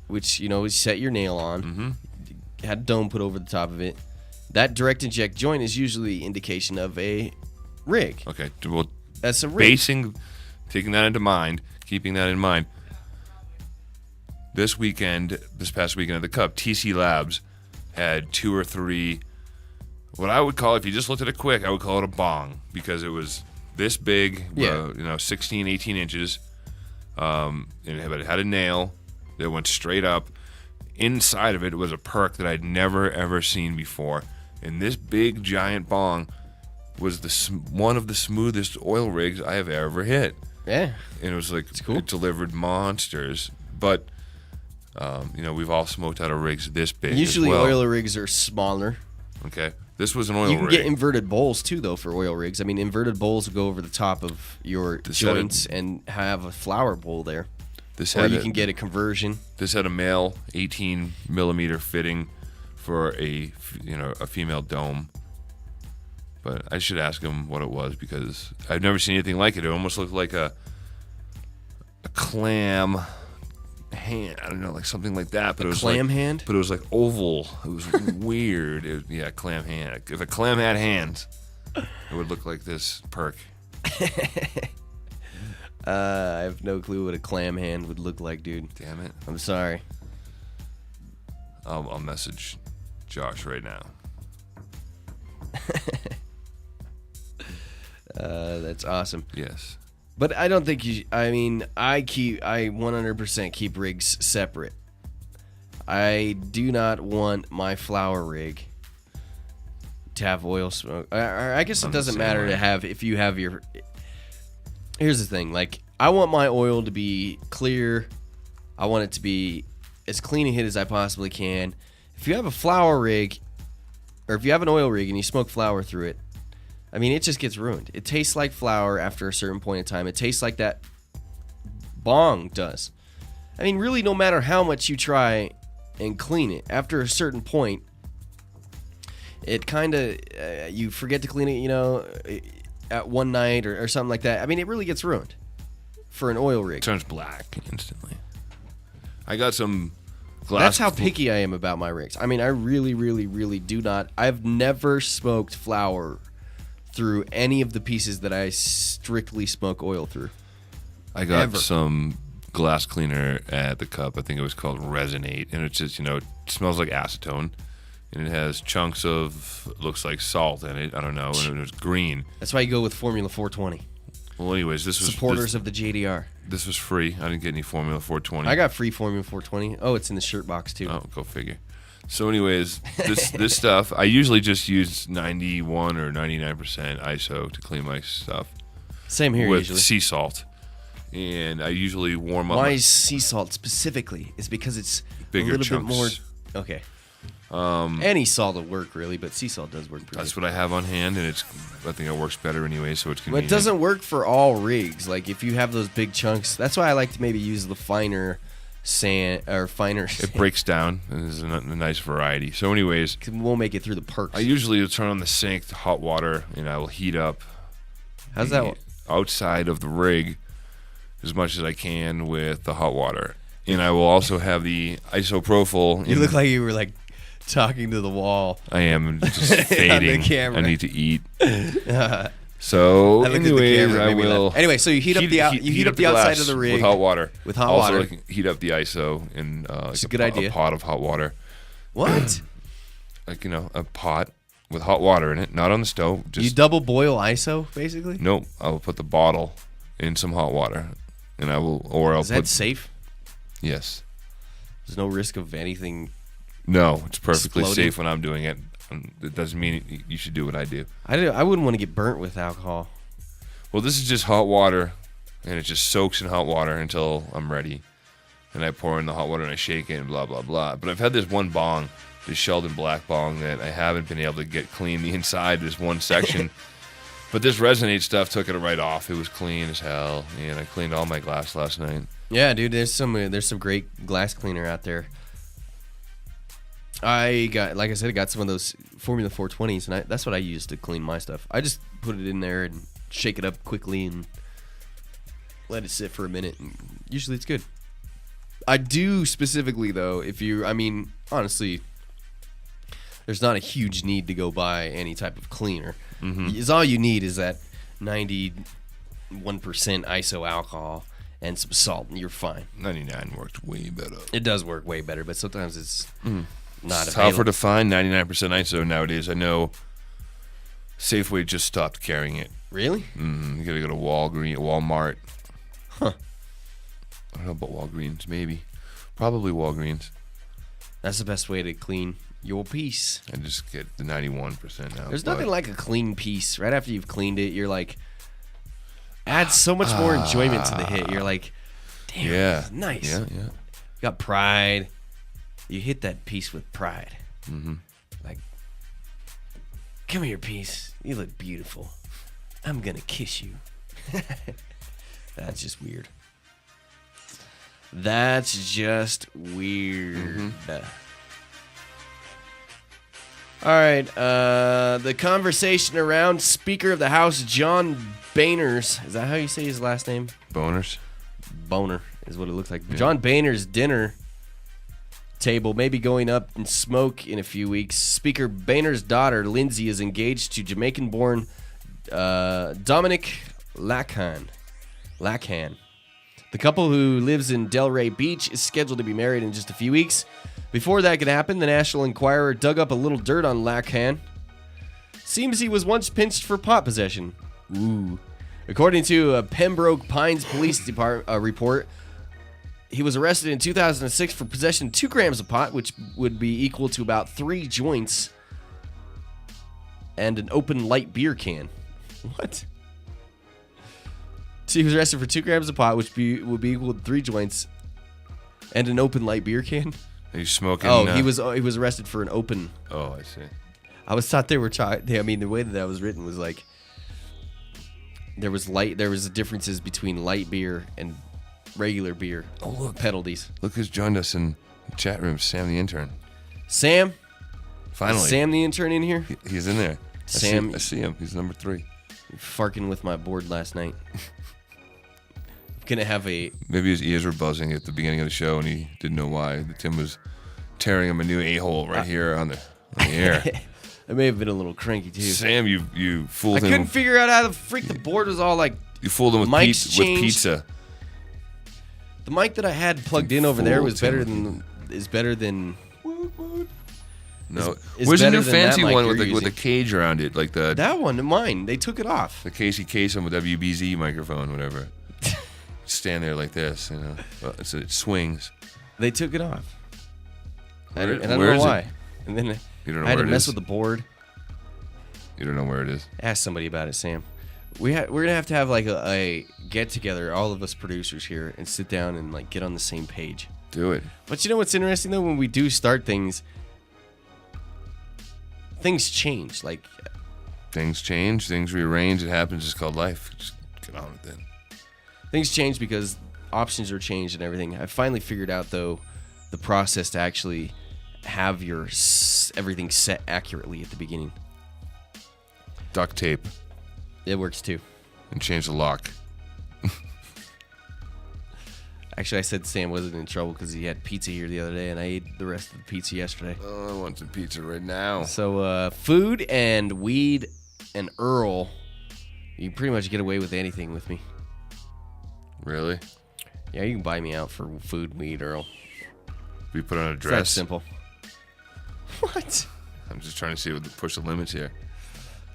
which, you set your nail on. Had a dome put over the top of it. That direct inject joint is usually indication of a rig. Okay. Well, that's a rig. Taking that into mind, keeping that in mind. This past weekend at the Cup, TC Labs had 2 or 3. What I would call, if you just looked at it quick, I would call it a bong because it was this big, 16, 18 inches. But it had a nail that went straight up. Inside of it was a perk that I'd never, ever seen before. And this big, giant bong was one of the smoothest oil rigs I have ever hit. Yeah. And it was like, it's cool. It delivered monsters. But, we've all smoked out of rigs this big. Usually as well. Oil rigs are smaller. Okay. This was an oil rig. You can get inverted bowls, too, though, for oil rigs. I mean, inverted bowls will go over the top of your joints and have a flower bowl there. Or you can get a conversion. This had a male 18 millimeter fitting for a female dome. But I should ask him what it was because I've never seen anything like it. It almost looked like a clam hand. I don't know, like something like that. But it was clam hand? But it was like oval. It was weird. Clam hand. If a clam had hands, it would look like this perk. I have no clue what a clam hand would look like, dude. Damn it. I'm sorry. I'll message Josh right now. That's awesome. Yes. But I don't think I 100% keep rigs separate. I do not want my flower rig to have oil smoke. I guess it doesn't matter to have, if you have your... Here's the thing, like, I want my oil to be clear. I want it to be as clean a hit as I possibly can. If you have a flower rig, or if you have an oil rig and you smoke flower through it, I mean, it just gets ruined. It tastes like flour after a certain point in time. It tastes like that bong does. I mean, really, no matter how much you try and clean it, after a certain point, it kind of, you forget to clean it, at one night or something like that. I mean, it really gets ruined for an oil rig. It turns black instantly. I got some glass. That's how picky I am about my rigs. I mean, I really, really, really do not. I've never smoked flower through any of the pieces that I strictly smoke oil through. I got some glass cleaner at the Cup. I think it was called Resonate, and it's just, it smells like acetone, and it has chunks of, looks like salt in it. I don't know, and it was green. That's why you go with Formula 420. Well, anyways, this was supporters of the JDR. This was free. I didn't get any Formula 420. I got free Formula 420. Oh, it's in the shirt box too. Oh, go figure. So, anyways, this stuff, I usually just use 91 or 99% ISO to clean my stuff. Same here, with usually. Sea salt. And I usually warm up. Why is sea salt specifically? Is because it's bigger a little chunks. bit more. Okay. Any salt will work really, but sea salt does work pretty That's good. what I have on hand, and I think it works better anyway, so it's But convenient. it doesn't work for all rigs. Like if you have those big chunks, that's why I like to maybe use the finer sand or finer. It breaks down, and there's a nice variety. So, anyways, we'll make it through the perks. I usually will turn on the sink to hot water, and I will heat up. How's that? Outside of the rig, as much as I can with the hot water, and I will also have the isopropyl. You look like you were like talking to the wall. I am just fading. On the camera. I need to eat. So, anyways, I will. Anyway, so you heat up the outside of the rig with hot water. With hot also, water. Heat up the ISO in It's a good idea. A pot of hot water. What? Like a pot with hot water in it, not on the stove. Just you double boil ISO basically? Nope. I will put the bottle in some hot water, and I'll Is that safe? Yes. There's no risk of anything. No, it's perfectly exploding? safe when I'm doing it. It doesn't mean you should do what I do. I wouldn't want to get burnt with alcohol. Well, this is just hot water, and it just soaks in hot water until I'm ready. And I pour in the hot water and I shake it and blah, blah, blah. But I've had this one bong, this Sheldon Black bong, that I haven't been able to get clean the inside, this one section. But this Resonate stuff took it right off. It was clean as hell, and I cleaned all my glass last night. Yeah, dude, there's some great glass cleaner out there. I got some of those Formula 420s, and that's what I use to clean my stuff. I just put it in there and shake it up quickly and let it sit for a minute, and usually it's good. I do specifically, though, honestly, there's not a huge need to go buy any type of cleaner. Mm-hmm. All you need is that 91% ISO alcohol and some salt, and you're fine. 99 worked way better. It does work way better, but sometimes it's not It's available. tougher to find 99% ISO nowadays. I know Safeway just stopped carrying it. Really? You gotta go to Walmart. Huh. I don't know about Walgreens, maybe. Probably Walgreens. That's the best way to clean your piece. I just get the 91% now. There's nothing like a clean piece. Right after you've cleaned it, you're like, adds so much more enjoyment to the hit. You're like, damn, this is nice. Yeah. You got pride. You hit that piece with pride. Mm-hmm. Like, come here, piece. You look beautiful. I'm gonna kiss you. That's just weird. That's just weird. Mm-hmm. All right. The conversation around Speaker of the House John Boehner's. Is that how you say his last name? Boners. Boner is what it looks like. Yeah. John Boehner's dinner table may be going up in smoke in a few weeks. Speaker Boehner's daughter, Lindsay, is engaged to Jamaican-born Dominic Lacan. The couple, who lives in Delray Beach, is scheduled to be married in just a few weeks. Before that could happen, the National Enquirer dug up a little dirt on Lacan. Seems he was once pinched for pot possession. Ooh. According to a Pembroke Pines Police Department report, he was arrested in 2006 for possession of 2 grams of pot, which would be equal to about 3 joints, and an open light beer can. What? So he was arrested for 2 grams of pot, which would be equal to 3 joints, and an open light beer can. Are you smoking? Oh, he was arrested for an open. Oh, I see. I was thought they were the way that was written was like there was differences between light beer and regular beer. Oh, look. Penalties. Look who's joined us in the chat room. Sam the intern. Sam? Finally. Is Sam the intern in here? He's in there. Sam. I see him. He's number 3. Farking with my board last night. Gonna have a... Maybe his ears were buzzing at the beginning of the show and he didn't know why. Tim was tearing him a new a-hole right here on the air. I may have been a little cranky too. Sam, you fooled him. I couldn't figure out how the freak the board was all like... You fooled him with pizza. The mic that I had plugged in over there was better than... Is better than... No. is Where's the better new than fancy that mic one you're with using. a cage around it? Like the That one, mine. They took it off. The Casey Kasem with WBZ microphone, whatever. Stand there like this, you know. Well, it swings. They took it off. Where, and I don't where know is why. it? And then You don't know I had where to it mess is? with the board. You don't know where it is. Ask somebody about it, Sam. We're gonna have to have like a get together, all of us producers here, and sit down and like get on the same page. Do it. But you know what's interesting though? When we do start things change. Like Things change, things rearrange. It happens. It's called life. Just get on with it. things change because options are changed and everything. I finally figured out though the process to actually have your everything set accurately at the beginning. Duct tape. It works too. And change the lock. Actually, I said Sam wasn't in trouble because he had pizza here the other day, and I ate the rest of the pizza yesterday. Oh, I want some pizza right now. So, food and weed and errl, you pretty much get away with anything with me. Really? Yeah, you can buy me out for food, weed, errl. We put on a It's dress. that simple. What? I'm just trying to see what the push the limits here.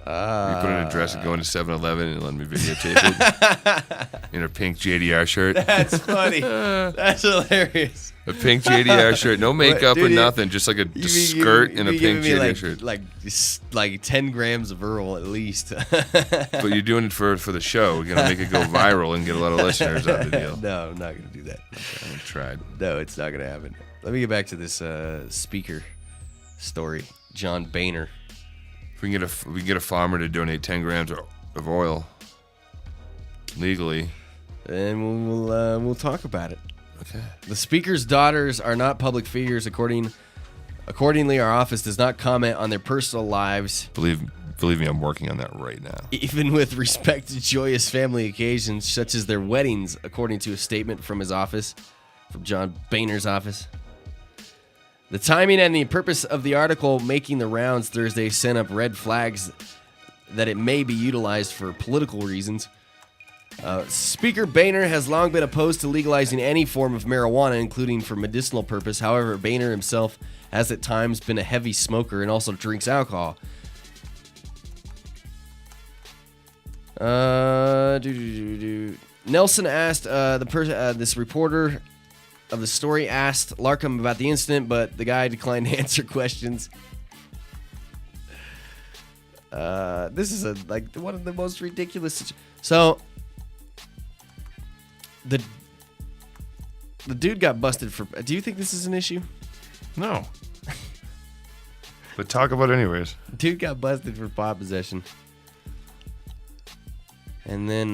You put on a dress and go into 7-Eleven and let me videotape it in a pink JDR shirt. That's funny. That's hilarious. A pink JDR shirt, no makeup or nothing, just like a skirt and a pink JDR shirt. Like 10 grams of errl at least. But you're doing it for the show. You're gonna make it go viral and get a lot of listeners out of the deal. No, I'm not gonna do that. Okay, I tried. No, it's not gonna happen. Let me get back to this speaker story. John Boehner. If we can get a farmer to donate 10 grams of oil legally, and we'll talk about it. Okay. The speaker's daughters are not public figures. Accordingly, our office does not comment on their personal lives. Believe me, I'm working on that right now. Even with respect to joyous family occasions such as their weddings, according to a statement from his office, from John Boehner's office. The timing and the purpose of the article making the rounds Thursday sent up red flags that it may be utilized for political reasons. Speaker Boehner has long been opposed to legalizing any form of marijuana, including for medicinal purpose. However, Boehner himself has at times been a heavy smoker and also drinks alcohol. Nelson asked this reporter of the story asked Larkham about the incident, but the guy declined to answer questions. This is one of the most ridiculous. So the dude got busted for. Do you think this is an issue? No. But talk about it anyways. Dude got busted for pot possession. And then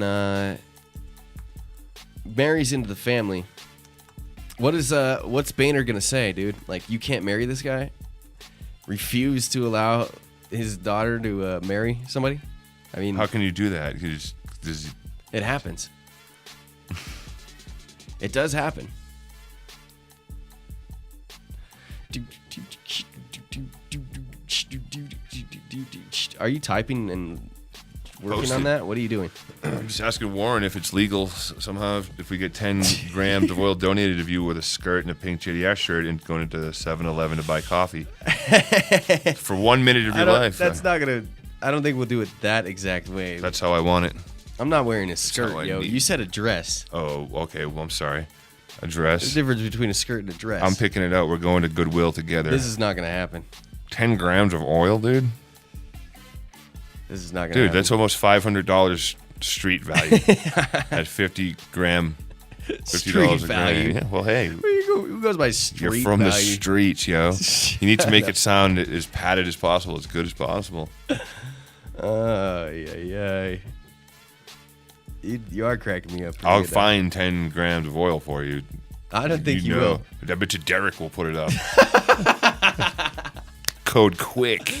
marries into the family. What's Boehner gonna say, dude? Like, you can't marry this guy? Refuse to allow his daughter to marry somebody? I mean, how can you do that? It happens. It does happen. Are you typing and working on that? What are you doing? I'm just asking Warren if it's legal somehow. If we get 10 grams of oil donated of you with a skirt and a pink JDS shirt and going into 7-Eleven to buy coffee for 1 minute of your life. That's not gonna. I don't think we'll do it that exact way. That's how I want it. I'm not wearing a skirt, yo. You said a dress. Oh, okay. Well, I'm sorry. A dress. There's a difference between a skirt and a dress. I'm picking it out. We're going to Goodwill together. This is not gonna happen. 10 grams of oil, dude. This is not gonna Dude, happen. that's almost $500 street value at 50 gram, $50 a gram. Yeah, well, hey, who goes by street you're from the value? streets, yo. You need to make it sound as padded as possible, as good as possible. Yeah. You are cracking me up. I'll find 10 grams of oil for you. I don't think you will. I bet you Derek will put it up. Code quick.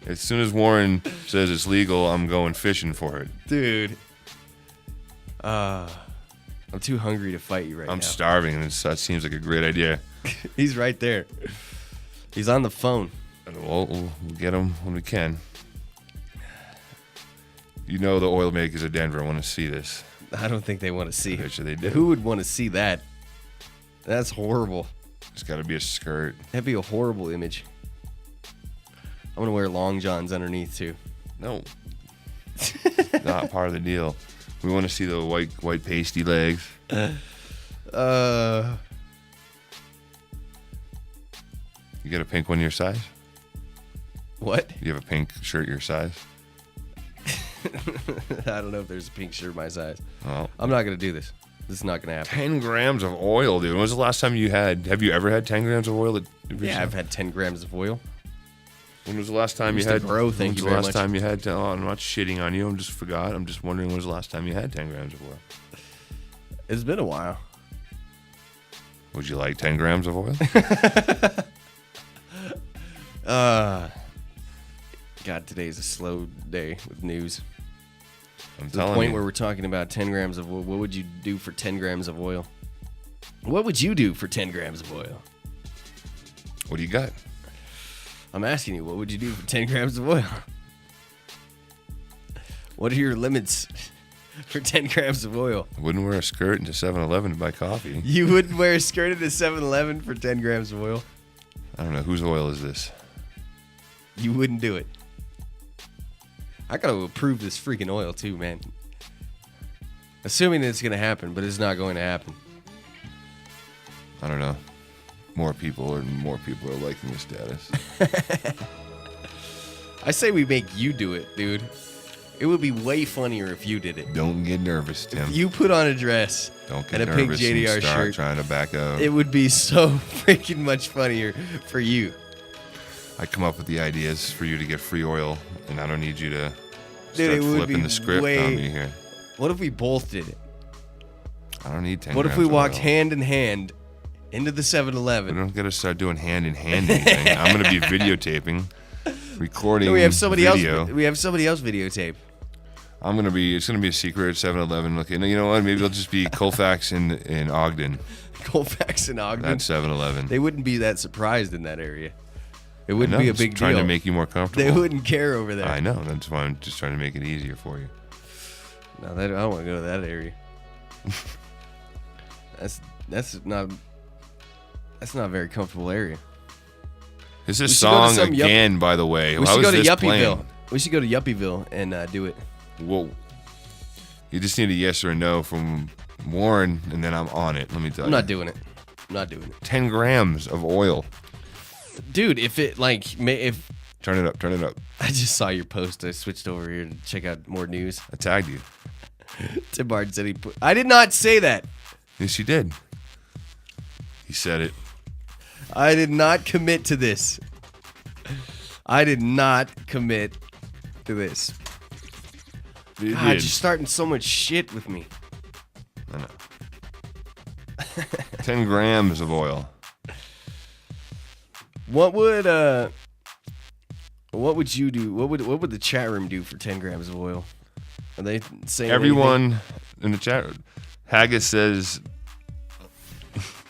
As soon as Warren says it's legal, I'm going fishing for it. Dude. I'm too hungry to fight you right now. I'm starving, and that seems like a great idea. He's right there. He's on the phone. We'll get him when we can. You know the oil makers of Denver want to see this. I don't think they want to see it. I bet you they do. Who would want to see that? That's horrible. It's got to be a skirt. That'd be a horrible image. I'm going to wear long johns underneath, too. No. Not part of the deal. We want to see the white pasty legs. You got a pink one your size? What? You have a pink shirt your size? I don't know if there's a pink shirt my size. Well, I'm not going to do this. This is not going to happen. 10 grams of oil, dude. When was the last time you had... Have you ever had 10 grams of oil? Yeah, I've had 10 grams of oil. When was the last time you Mr. had... Bro, thank you very much. When was the last time you had... Oh, I'm not shitting on you. I'm just forgot. I'm just wondering when was the last time you had 10 grams of oil? It's been a while. Would you like 10 grams of oil? God, today's a slow day with news. I'm to telling the point you. where we're talking about 10 grams of oil. What would you do for 10 grams of oil? What would you do for 10 grams of oil? What do you got? I'm asking you, what would you do for 10 grams of oil? What are your limits for 10 grams of oil? I wouldn't wear a skirt into 7-Eleven to buy coffee. You wouldn't wear a skirt into 7-Eleven for 10 grams of oil? I don't know. Whose oil is this? You wouldn't do it. I gotta approve this freaking oil too, man. Assuming that it's gonna happen, but it's not going to happen. I don't know. More people are liking the status. I say we make you do it, dude. It would be way funnier if you did it. Don't get nervous, Tim. If you put on a dress Don't get and a pink nervous JDR and start shirt, trying to back up. it would be so freaking much funnier for you. I come up with the ideas for you to get free oil, and I don't need you to Dude, start it would flipping be the script way- on me here. What if we both did it? I don't need 10 What if grams we of walked oil. hand in hand into the We 7-Eleven? don't got to start doing hand-in-hand anything. I'm going to be videotaping, recording No, we have somebody video. else. We have somebody else videotape. It's going to be a secret 7-Eleven. Okay, you know what? Maybe it'll just be Colfax in Ogden. Colfax and Ogden. That's 7-Eleven. They wouldn't be that surprised in that area. It wouldn't be a big trying deal. to make you more comfortable. They wouldn't care over there. I know. That's why I'm just trying to make it easier for you. No, I don't want to go to that area. That's not a very comfortable area. This We is should go to song some again, by the way. We How should go is to this Yuppieville. playing? We should go to Yuppieville and do it. Whoa. You just need a yes or a no from Warren, and then I'm on it. Let me tell I'm you. not doing it. I'm not doing it. 10 grams of oil. Dude, if it if Turn it up. Turn it up. I just saw your post, I switched over here to check out more news. I tagged you. Tim Martin said I did not say that. Yes, you did. He said it. I did not commit to this. I did not commit to this. You God, you're did. starting so much shit with me. I know. 10 grams of oil. What would you do? What would the chat room do for 10 grams of oil? Are they saying Everyone in the chat room. Haggis says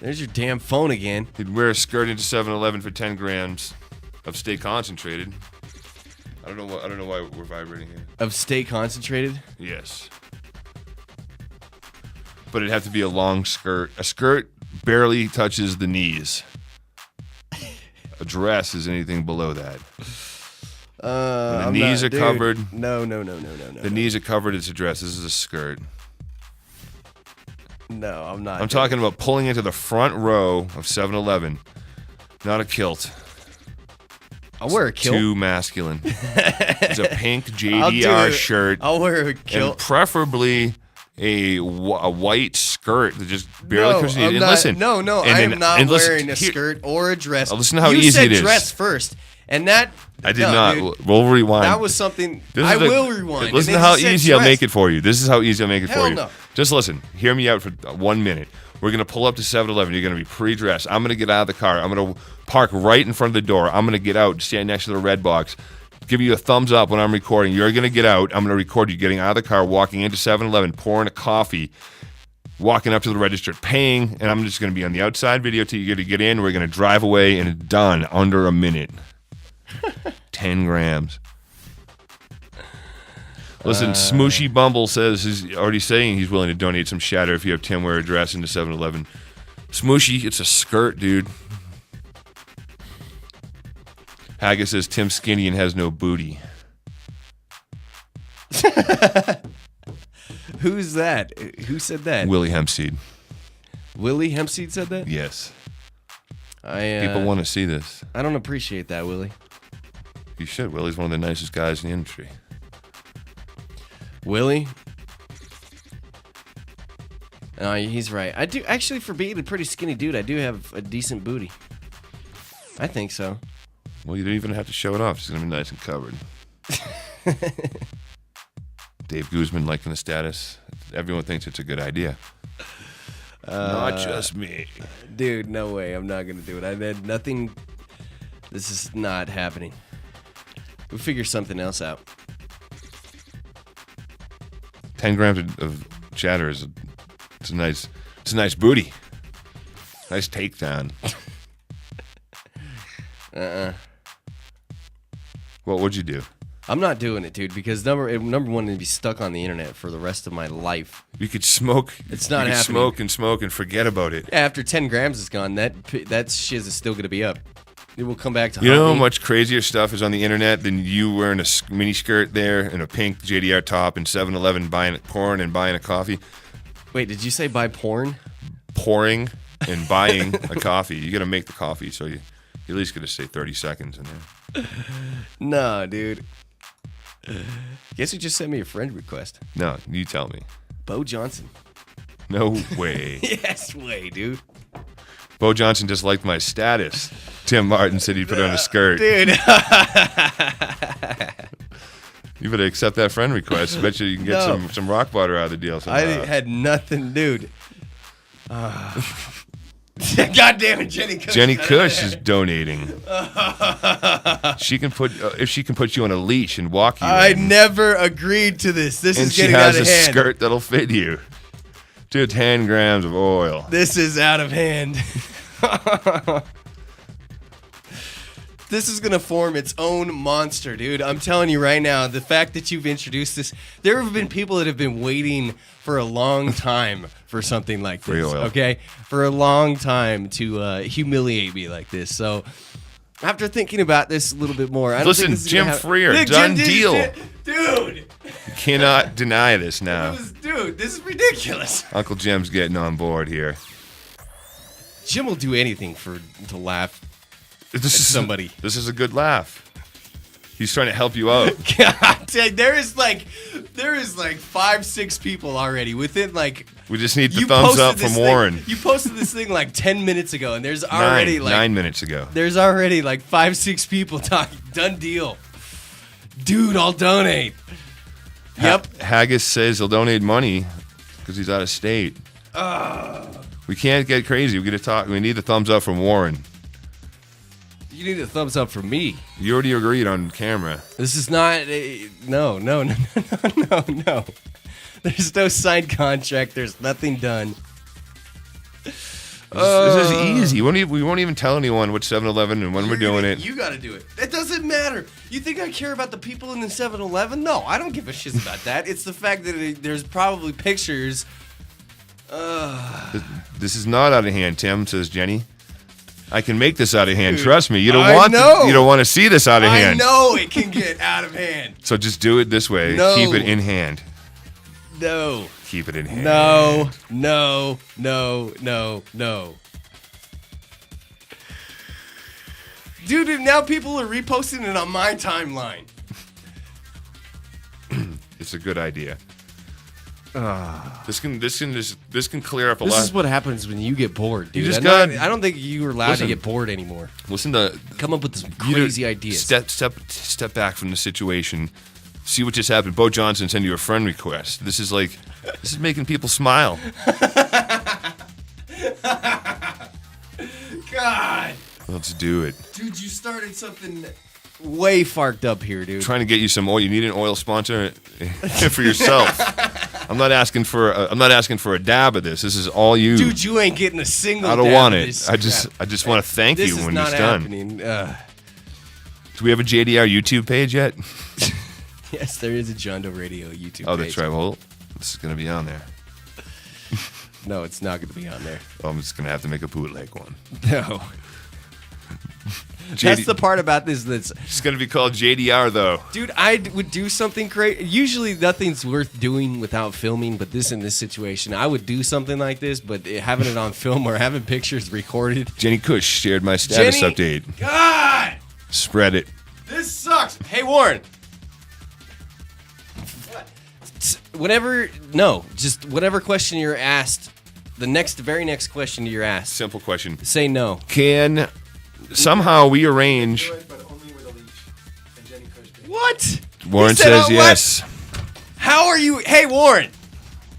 There's your damn phone again. he'd wear a skirt into 7-Eleven for 10 grams of Stay Concentrated. I don't know why we're vibrating here. Of Stay Concentrated? Yes. But it'd have to be a long skirt. A skirt barely touches the knees. A dress is anything below that. When the knees are covered. No. The knees are covered. It's a dress. This is a skirt. No, I'm not. I'm talking about pulling into the front row of 7-Eleven. Not a kilt. I'll wear a kilt. Too masculine. It's a pink I'll do JDR it. shirt. I'll wear a kilt. And preferably a white skirt that just barely No, covers the I'm knee. And not, listen. no, and I am then- not and listen, wearing a here- skirt or a dress. Listen to how you easy said it is. dress first, And that I did not. Dude, we'll rewind. That was something. I will rewind. Listen to how easy I'll make it for you. This is how easy I'll make it for you. No. Just listen. Hear me out for 1 minute. We're going to pull up to 7-Eleven. You're going to be pre-dressed. I'm going to get out of the car. I'm going to park right in front of the door. I'm going to get out, stand next to the red box, give you a thumbs up when I'm recording. You're going to get out. I'm going to record you getting out of the car, walking into 7-Eleven, pouring a coffee, walking up to the register, paying, and I'm just going to be on the outside video till you get in. We're going to drive away, and it's done under a minute. 10 grams. Listen, Smooshy Bumble says he's already saying he's willing to donate some shatter if you have Tim wear a dress into 7-Eleven. Smooshy, it's a skirt, dude. Haggis says Tim's skinny and has no booty. Who's that? Who said that? Willie Hempseed. Willie Hempseed said that? Yes. People want to see this. I don't appreciate that, Willie. You should. Willie's one of the nicest guys in the industry. Willie? He's right. I do actually, for being a pretty skinny dude, I do have a decent booty. I think so. Well, you don't even have to show it off. It's going to be nice and covered. Dave Guzman liking the status. Everyone thinks it's a good idea. Not just me. Dude, no way. I'm not going to do it. I had nothing. This is not happening. We'll figure something else out. 10 grams of chatter is it's a nice booty. Nice takedown. Well, what'd you do? I'm not doing it, dude, because number one, it'd be stuck on the internet for the rest of my life. You could smoke. It's not happening. Smoke and forget about it. After 10 grams is gone, that shiz is still gonna be up. It will come back to. You know how much crazier stuff is on the internet than you wearing a mini skirt there and a pink JDR top in 7-Eleven buying porn and buying a coffee. Wait, did you say buy porn? Pouring and buying a coffee. You got to make the coffee, so you at least got to stay 30 seconds in there. No, dude. Guess who just sent me a friend request? No, you tell me. Bo Johnson. No way. Yes way, dude. Bo Johnson just liked my status. Tim Martin said he'd put on a skirt. Dude. You better accept that friend request. I bet you can get some rock water out of the deal somehow. I had nothing, dude. God damn it, Jenny Cush. Jenny Cush is donating. She can put if she can put you on a leash and walk you. I never agreed to this. This is getting And out of she has hand. a skirt that'll fit you. Dude, 10 grams of oil. This is out of hand. This is going to form its own monster, dude. I'm telling you right now, the fact that you've introduced this, there have been people that have been waiting for a long time for something like this. Free oil. Okay? For a long time to humiliate me like this. So, after thinking about this a little bit more, I don't Listen, think this is Jim gonna Freer, Nick, done Jim deal. Dude! You cannot deny this now. Dude, this is ridiculous. Uncle Jim's getting on board here. Jim will do anything to laugh at somebody. This is a good laugh. He's trying to help you out. God, there is like 5-6 people already within like. We just need the thumbs up from Warren. You posted this thing like 10 minutes ago, and there's already 9 minutes ago. There's already like 5-6 people talking. Done deal, dude. I'll donate. Yep. Haggis says he'll donate money because he's out of state. We can't get crazy. We got to talk. We need the thumbs up from Warren. You need a thumbs up from me. You already agreed on camera. This is not. No. There's no signed contract. There's nothing done. This is easy. We won't even tell anyone what 7-Eleven and when we're doing it. You got to do it. It doesn't matter. You think I care about the people in the 7-Eleven? No, I don't give a shit about that. It's the fact that there's probably pictures. This is not out of hand, Tim, says Jenny. I can make this out of hand. Dude, Trust me. You don't I want to see this out of hand. I know it can get out of hand. So just do it this way. No. Keep it in hand. No. Keep it in hand. No. Dude, now people are reposting it on my timeline. It's a good idea. This can clear up a lot. This is what happens when you get bored, dude. I don't think you were allowed to get bored anymore. Listen to come up with some crazy ideas. Step back from the situation. See what just happened. Bo Johnson send you a friend request. This is making people smile. God. Let's do it. Dude, you started something way farked up here, dude. Trying to get you some oil. You need an oil sponsor for yourself. I'm not asking for a dab of this. This is all you. Dude, you ain't getting a single I don't dab want of it. this I just want to thank you when it's done. Happening. Do we have a JDR YouTube page yet? Yes, there is a John Doe Radio YouTube page. Oh, that's right. Well, this is going to be on there. No, it's not going to be on there. Well, I'm just going to have to make a bootleg one. No. That's the part about this that's... It's going to be called JDR, though. Dude, I would do something great. Usually nothing's worth doing without filming, but in this situation, I would do something like this, but having it on film or having pictures recorded... Jenny Cush shared my status update. God! Spread it. This sucks. Hey, Warren. Whatever question you're asked, the very next question you're asked. Simple question. Say no. Can somehow we arrange... What? Warren says yes. How are you... Hey, Warren.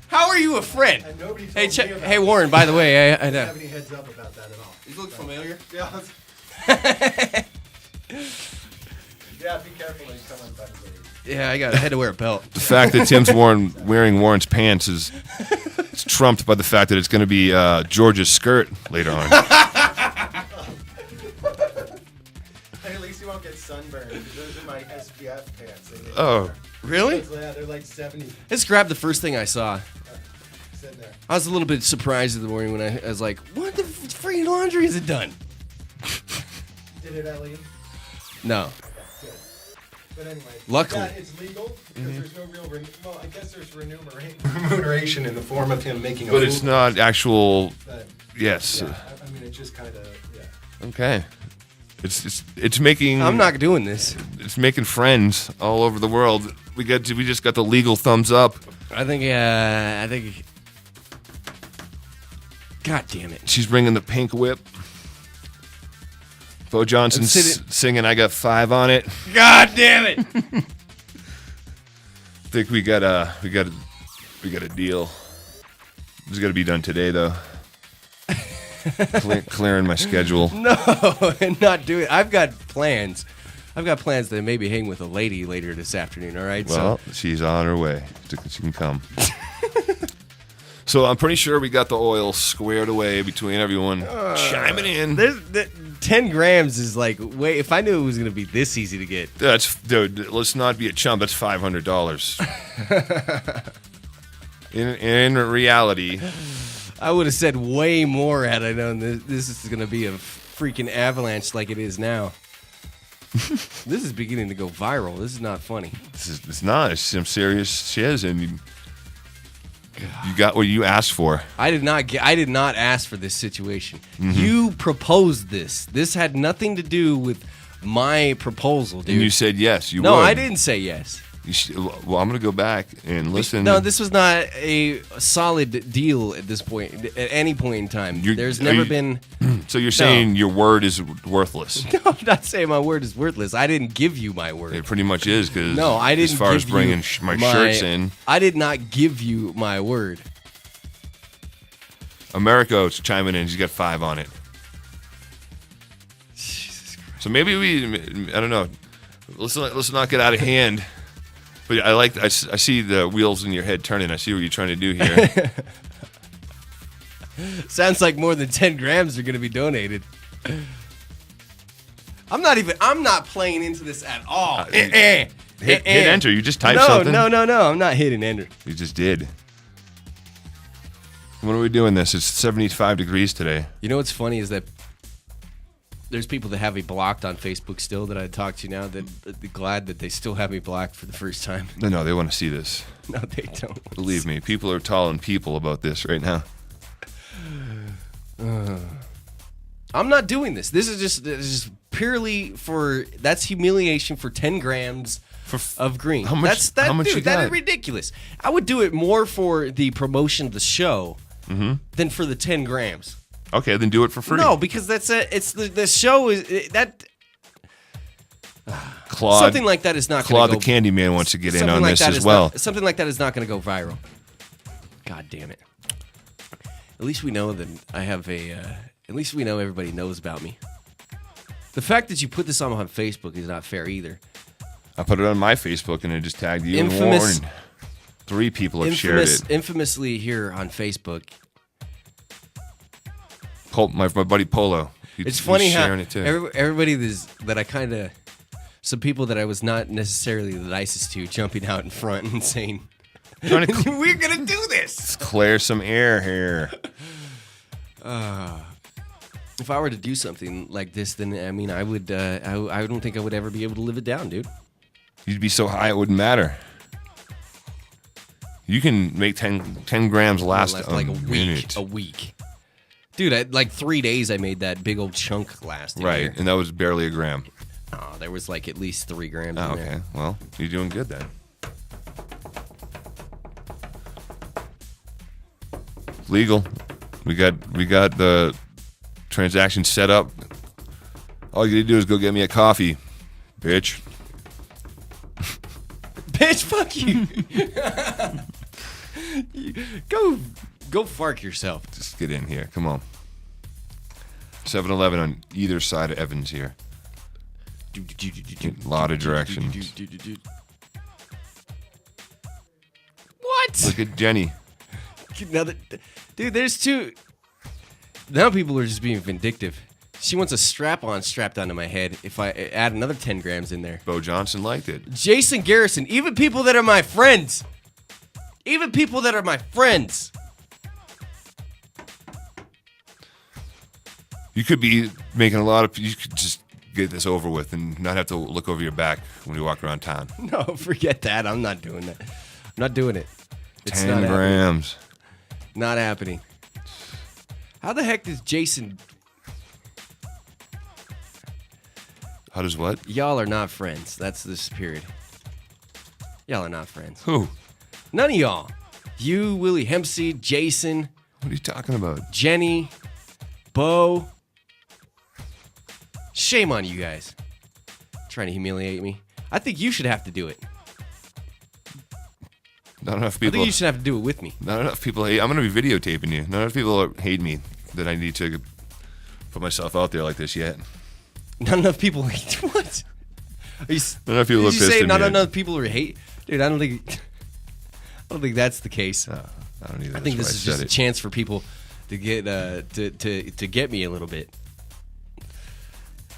How are you a friend? Hey, Warren, by the way, I don't have any heads up about that at all. You look familiar? Yeah. Yeah, be careful when you come on back. Yeah, I had to wear a belt. The fact that Tim's wearing Warren's pants is trumped by the fact that it's going to be George's skirt later on. Hey, at least you won't get sunburned. Those are my SPF pants. Oh, really? Yeah, they're like 70. Let's grab the first thing I saw. Sitting there. I was a little bit surprised in the morning when I was like, what the freaking laundry is it done? Did it, Ellie? No. But anyway, luckily, yeah, it's legal because there's no real. Well, I guess there's remuneration in the form of him making. But it's not actual. Yes. Yeah, I mean, it's just kind of. Yeah. Okay. It's making. I'm not doing this. It's making friends all over the world. We just got the legal thumbs up. I think. God damn it! She's bringing the pink whip. Bo Johnson's singing "I Got 5 on It." God damn it! I think we got a deal. It's got to be done today, though. Clearing my schedule. No, not doing it. I've got plans. I've got plans to maybe hang with a lady later this afternoon. All right. Well, she's on her way. She can come. So I'm pretty sure we got the oil squared away between everyone chiming in. 10 grams is like, wait, if I knew it was going to be this easy to get. Dude, let's not be a chump. That's $500. In reality. I would have said way more had I known this is going to be a freaking avalanche like it is now. This is beginning to go viral. This is not funny. It's not. It's some serious shiz, and you got what you asked for. I did not ask for this situation. Mm-hmm. You proposed this. This had nothing to do with my proposal, dude. And you said yes. No, I didn't say yes. Well, I'm going to go back and listen. No, this was not a solid deal at this point, at any point in time. There's never been... So you're saying your word is worthless? No, I'm not saying my word is worthless. I didn't give you my word. It pretty much is, because I didn't as far as bringing my shirts in... I did not give you my word. Americo's chiming in. She's got 5 on it. Jesus Christ. So maybe I don't know. Let's not get out of hand. But I see the wheels in your head turning. I see what you're trying to do here. Sounds like more than 10 grams are going to be donated. I'm not playing into this at all. Hit enter. You just typed something. No. I'm not hitting enter. You just did. When are we doing this? It's 75 degrees today. You know what's funny is that there's people that have me blocked on Facebook still that I talk to now that are glad that they still have me blocked for the first time. No, they want to see this. No, they don't. Believe me, people are telling people about this right now. I'm not doing this. This is just purely for that's humiliation for 10 grams of green. How much? How much you that got? is ridiculous. I would do it more for the promotion of the show than for the 10 grams. Okay, then do it for free. No, because that's it's the show is that. Claude, something like that is not Claude gonna the go, Candyman wants to get in on like this that as is well. Not, something like that is not going to go viral. God damn it. At least we know that I have a. At least we know everybody knows about me. The fact that you put this on Facebook is not fair either. I put it on my Facebook and it just tagged you and Infamous- Warren. 3 people have shared it. Infamously here on Facebook. My buddy Polo. It's funny how sharing it too. everybody that I kind of. Some people that I was not necessarily the nicest to jumping out in front and saying, we're going to do this. Let's clear some air here. If I were to do something like this, then I mean, I would. I don't think I would ever be able to live it down, dude. You'd be so high it wouldn't matter. You can make 10 grams last like a minute. week. Dude, like 3 days I made that big old chunk last Right, year. and that was barely a gram. Oh, there was like at least 3 grams Oh, in there. okay. Well, you're doing good then. Legal. We got the transaction set up. All you gotta do is go get me a coffee, bitch. Bitch, fuck you. Go fark yourself. Just get in here. Come on. 7-Eleven on either side of Evans here. A lot of directions. What? Look at Jenny. Dude, there's 2. Now people are just being vindictive. She wants a strap-on strapped onto my head if I add another 10 grams in there. Bo Johnson liked it. Jason Garrison, even people that are my friends. Even people that are my friends. You could be making a lot of. You could just get this over with and not have to look over your back when you walk around town. No, forget that. I'm not doing that. I'm not doing it. It's 10 not grams. Happening. Not happening. How the heck does Jason... How does what? Y'all are not friends. That's this period. Y'all are not friends. Who? None of y'all. You, Willie Hempseed, Jason. What are you talking about? Jenny. Bo. Shame on you guys. Trying to humiliate me. I think you should have to do it. Not enough I people. think you should have to do it with me. Not enough people hate. I'm going to be videotaping you. Not enough people hate me that I need to put myself out there like this yet. Not enough people hate. What? Not enough people Did are you pissed say at not me. enough people are hate? Dude, I don't think that's the case. I don't either. I think That's this why is just I said a it. chance for people to get to get me a little bit.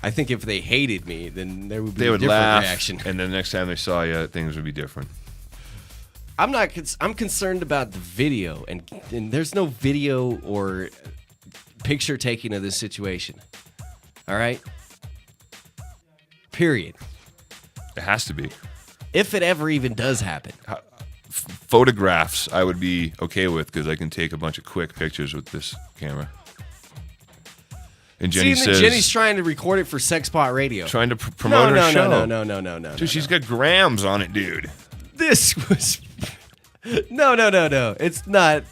I think if they hated me, then there would be They a would different laugh, reaction. and then the next time they saw you, things would be different. I'm not. I'm concerned about the video, and there's no video or picture taking of this situation. All right. Period. It has to be. If it ever even does happen. Photographs I would be okay with because I can take a bunch of quick pictures with this camera. And Jenny says Jenny's trying to record it for Sexpot Radio. Trying to promote her show. No. Dude, she's got grams on it, dude. This was no. It's not.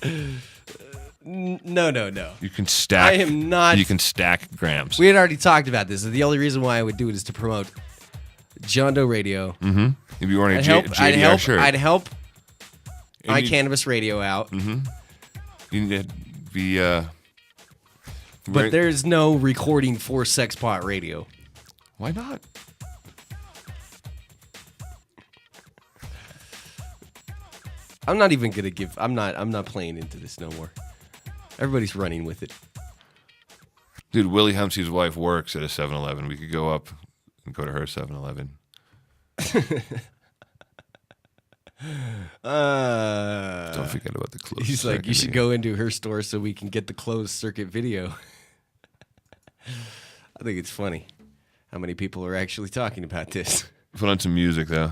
No. You can stack. I am not. You can stack grams. We had already talked about this. The only reason why I would do it is to promote John Doe Radio. Mm-hmm. If you wearing a JDR shirt, I'd help And my you- Cannabis Radio out. Mm-hmm. You need to be. But there's no recording for Sexpot Radio. Why not? I'm not even gonna give. I'm not playing into this no more. Everybody's running with it. Dude, Willie Humpsey's wife works at a 7-Eleven. We could go up and go to her 7-Eleven. Don't forget about the closed He's like, circuit you should video. go into her store so we can get the closed circuit video. I think it's funny how many people are actually talking about this. Put on some music, though.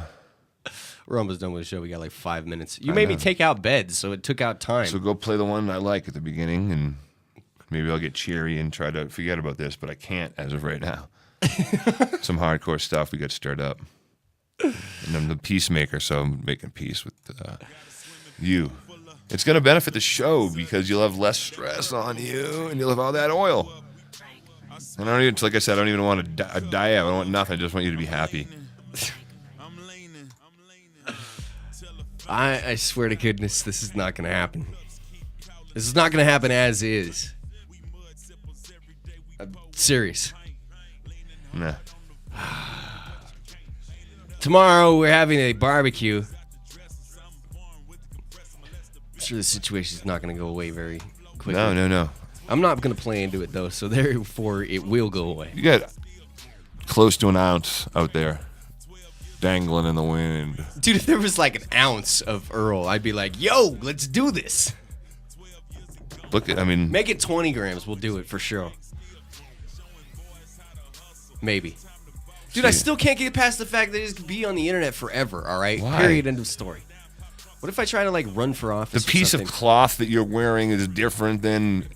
We're almost done with the show. We got like 5 minutes. You I made me know. take out beds, so it took out time. So go play the one I like at the beginning, and maybe I'll get cheery and try to forget about this, but I can't as of right now. some hardcore stuff. We got stirred up. And I'm the peacemaker, so I'm making peace with you. It's going to benefit the show because you'll have less stress on you and you'll have all that oil. And I don't even, like I said, I don't even want a diet. I don't want nothing. I just want you to be happy. I swear to goodness, this is not going to happen. This is not going to happen as is. I'm serious. Nah. Tomorrow we're having a barbecue. I'm sure the situation is not going to go away very quickly. No. I'm not going to play into it though, so therefore it will go away. You got close to an ounce out there dangling in the wind. Dude, if there was like an ounce of errl, I'd be like, yo, let's do this. Make it 20 grams. We'll do it for sure. Maybe. Dude, I still can't get past the fact that it's going to be on the internet forever, all right? Why? Period, end of story. What if I try to, like, run for office The piece of cloth that you're wearing is different than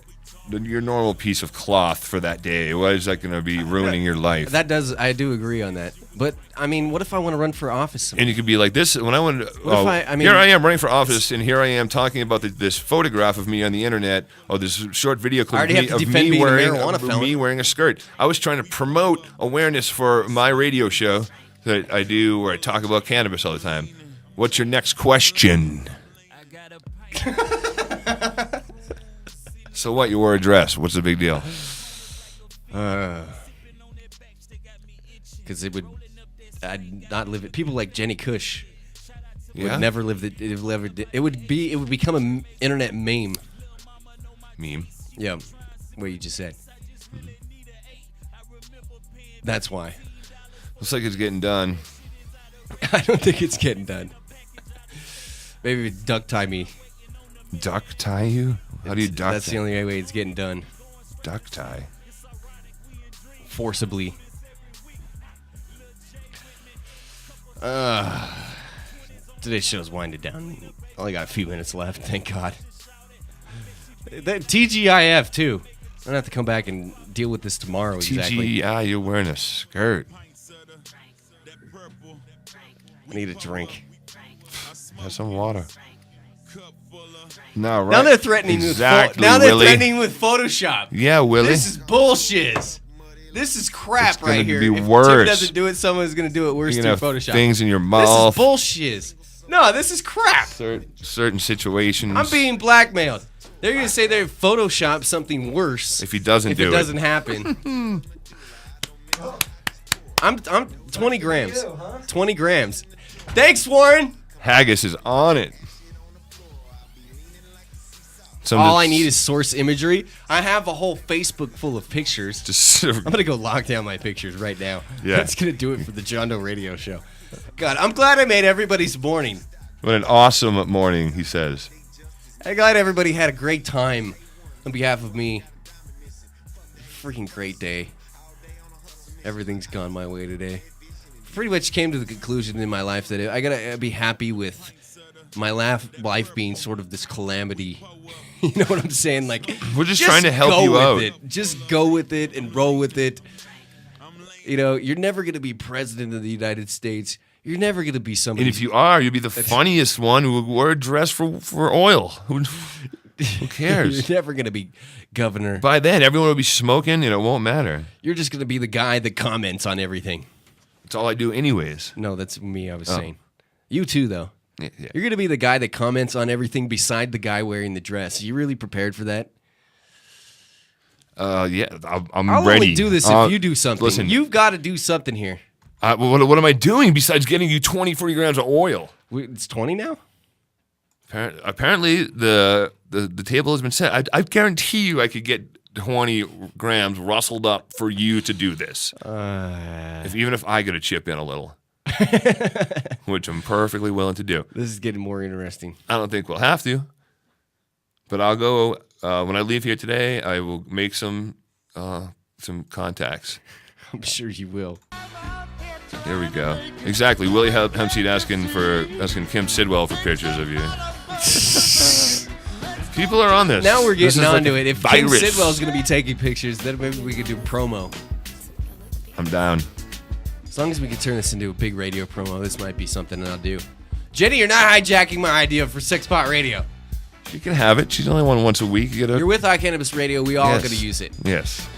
your normal piece of cloth for that day. Why is that going to be ruining your life? I do agree on that. But, I mean, what if I want to run for office? And you could be like this. When I went, here I am running for office, and here I am talking about this photograph of me on the internet, this short video clip of me wearing a skirt. I was trying to promote awareness for my radio show that I do where I talk about cannabis all the time. What's your next question? So what? You wore a dress. What's the big deal? Because I'd not live it. People like Jenny Cush would never live it. It would become an internet meme. Meme. Yeah, what you just said. That's why. Looks like it's getting done. I don't think it's getting done. Maybe duck tie me. Duck tie you? How do you duck? That's the only way it's getting done. Duck tie. Forcibly. Today's show's winded down. Only got a few minutes left, thank God. That TGIF too. I don't have to come back and deal with this tomorrow. Exactly. TGI, you're wearing a skirt. I need a drink. Have some water. No, right. Now they're threatening exactly, now they're Willie. threatening with Photoshop. Yeah, Willie. This is bullshit. This is crap it's gonna right here. Be if worse. Tim doesn't do it, someone's going to do it worse You're through gonna have Photoshop. things in your mouth. This is bullshit. No, this is crap. Certain situations. I'm being blackmailed. They're going to say they Photoshop something worse if he doesn't do it. If it doesn't happen. I'm 20 grams. 20 grams. Thanks, Warren. Haggis is on it. All I need is source imagery. I have a whole Facebook full of pictures. I'm going to go lock down my pictures right now. Yeah. That's going to do it for the John Doe Radio Show. God, I'm glad I made everybody's morning. What an awesome morning, he says. I'm glad everybody had a great time on behalf of me. Freaking great day. Everything's gone my way today. Pretty much came to the conclusion in my life that I gotta be happy with my life being sort of this calamity. You know what I'm saying? Like, we're just trying to help you out. Just go with it and roll with it. You know, you're never gonna be president of the United States. You're never gonna be somebody. And if you are, you'll be the funniest one who wore a dress for oil. Who cares? You're never gonna be governor. By then, everyone will be smoking, and it won't matter. You're just gonna be the guy that comments on everything. That's all I do, anyways. No, that's me. I was saying. You too, though. Yeah. You're gonna be the guy that comments on everything beside the guy wearing the dress. Are you really prepared for that? Yeah, I'm I'll ready. only do this if you do something. Listen, You've got to do something here. What am I doing besides getting you 20, 40 grams of oil? It's 20 now? Apparently, the table has been set. I guarantee you I could get 20 grams rustled up for you to do this. Even if I got to chip in a little. Which I'm perfectly willing to do. This is getting more interesting. I don't think we'll have to. But I'll go, when I leave here today, I will make some contacts. I'm sure you will. There we go. Exactly. Willie Hempseed asking Kim Sidwell for pictures of you. People are on this. Now we're getting onto it. If Kim Sidwell's going to be taking pictures, then maybe we could do promo. I'm down. As long as we can turn this into a big radio promo, this might be something that I'll do. Jenny, you're not hijacking my idea for Sex Pot Radio. She can have it. She's only one once a week. You're with iCannabis Radio. We all got to use it. Yes.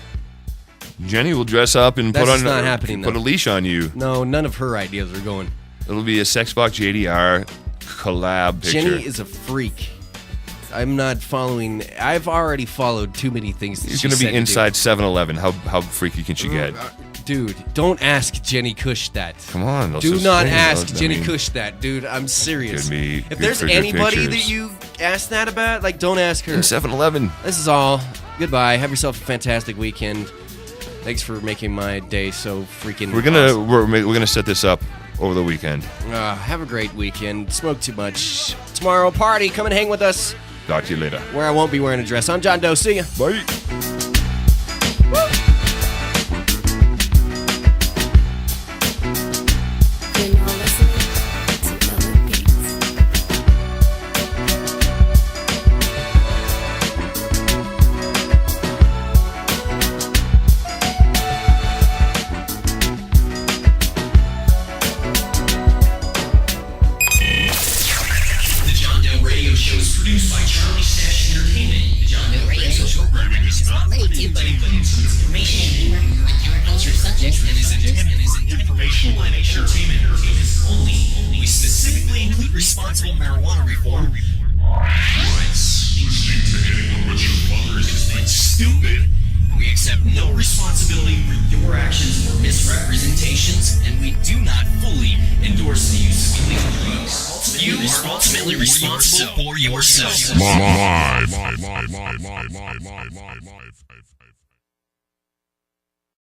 Jenny will dress up and That's put on not happening, put though. a leash on you. No, none of her ideas are going. It'll be a Sexbot JDR collab picture. Jenny is a freak. I'm not following. I've already followed too many things. She's going to be inside 7-Eleven. How freaky can she get? Dude, don't ask Jenny Kush that. Come on. Do not ask Jenny Kush that, dude. I'm serious. If there's anybody that you ask that about, like, don't ask her. In 7-Eleven. This is all. Goodbye. Have yourself a fantastic weekend. Thanks for making my day so freaking awesome. We're gonna set this up over the weekend. Have a great weekend. Smoke too much. Tomorrow, party. Come and hang with us. Talk to you later. Where I won't be wearing a dress. I'm John Doe. See ya. Bye. Responsible marijuana reform. Stupid. We accept no responsibility for your actions or misrepresentations, and we do not fully endorse the use of illegal drugs. You are ultimately responsible for yourself. Live.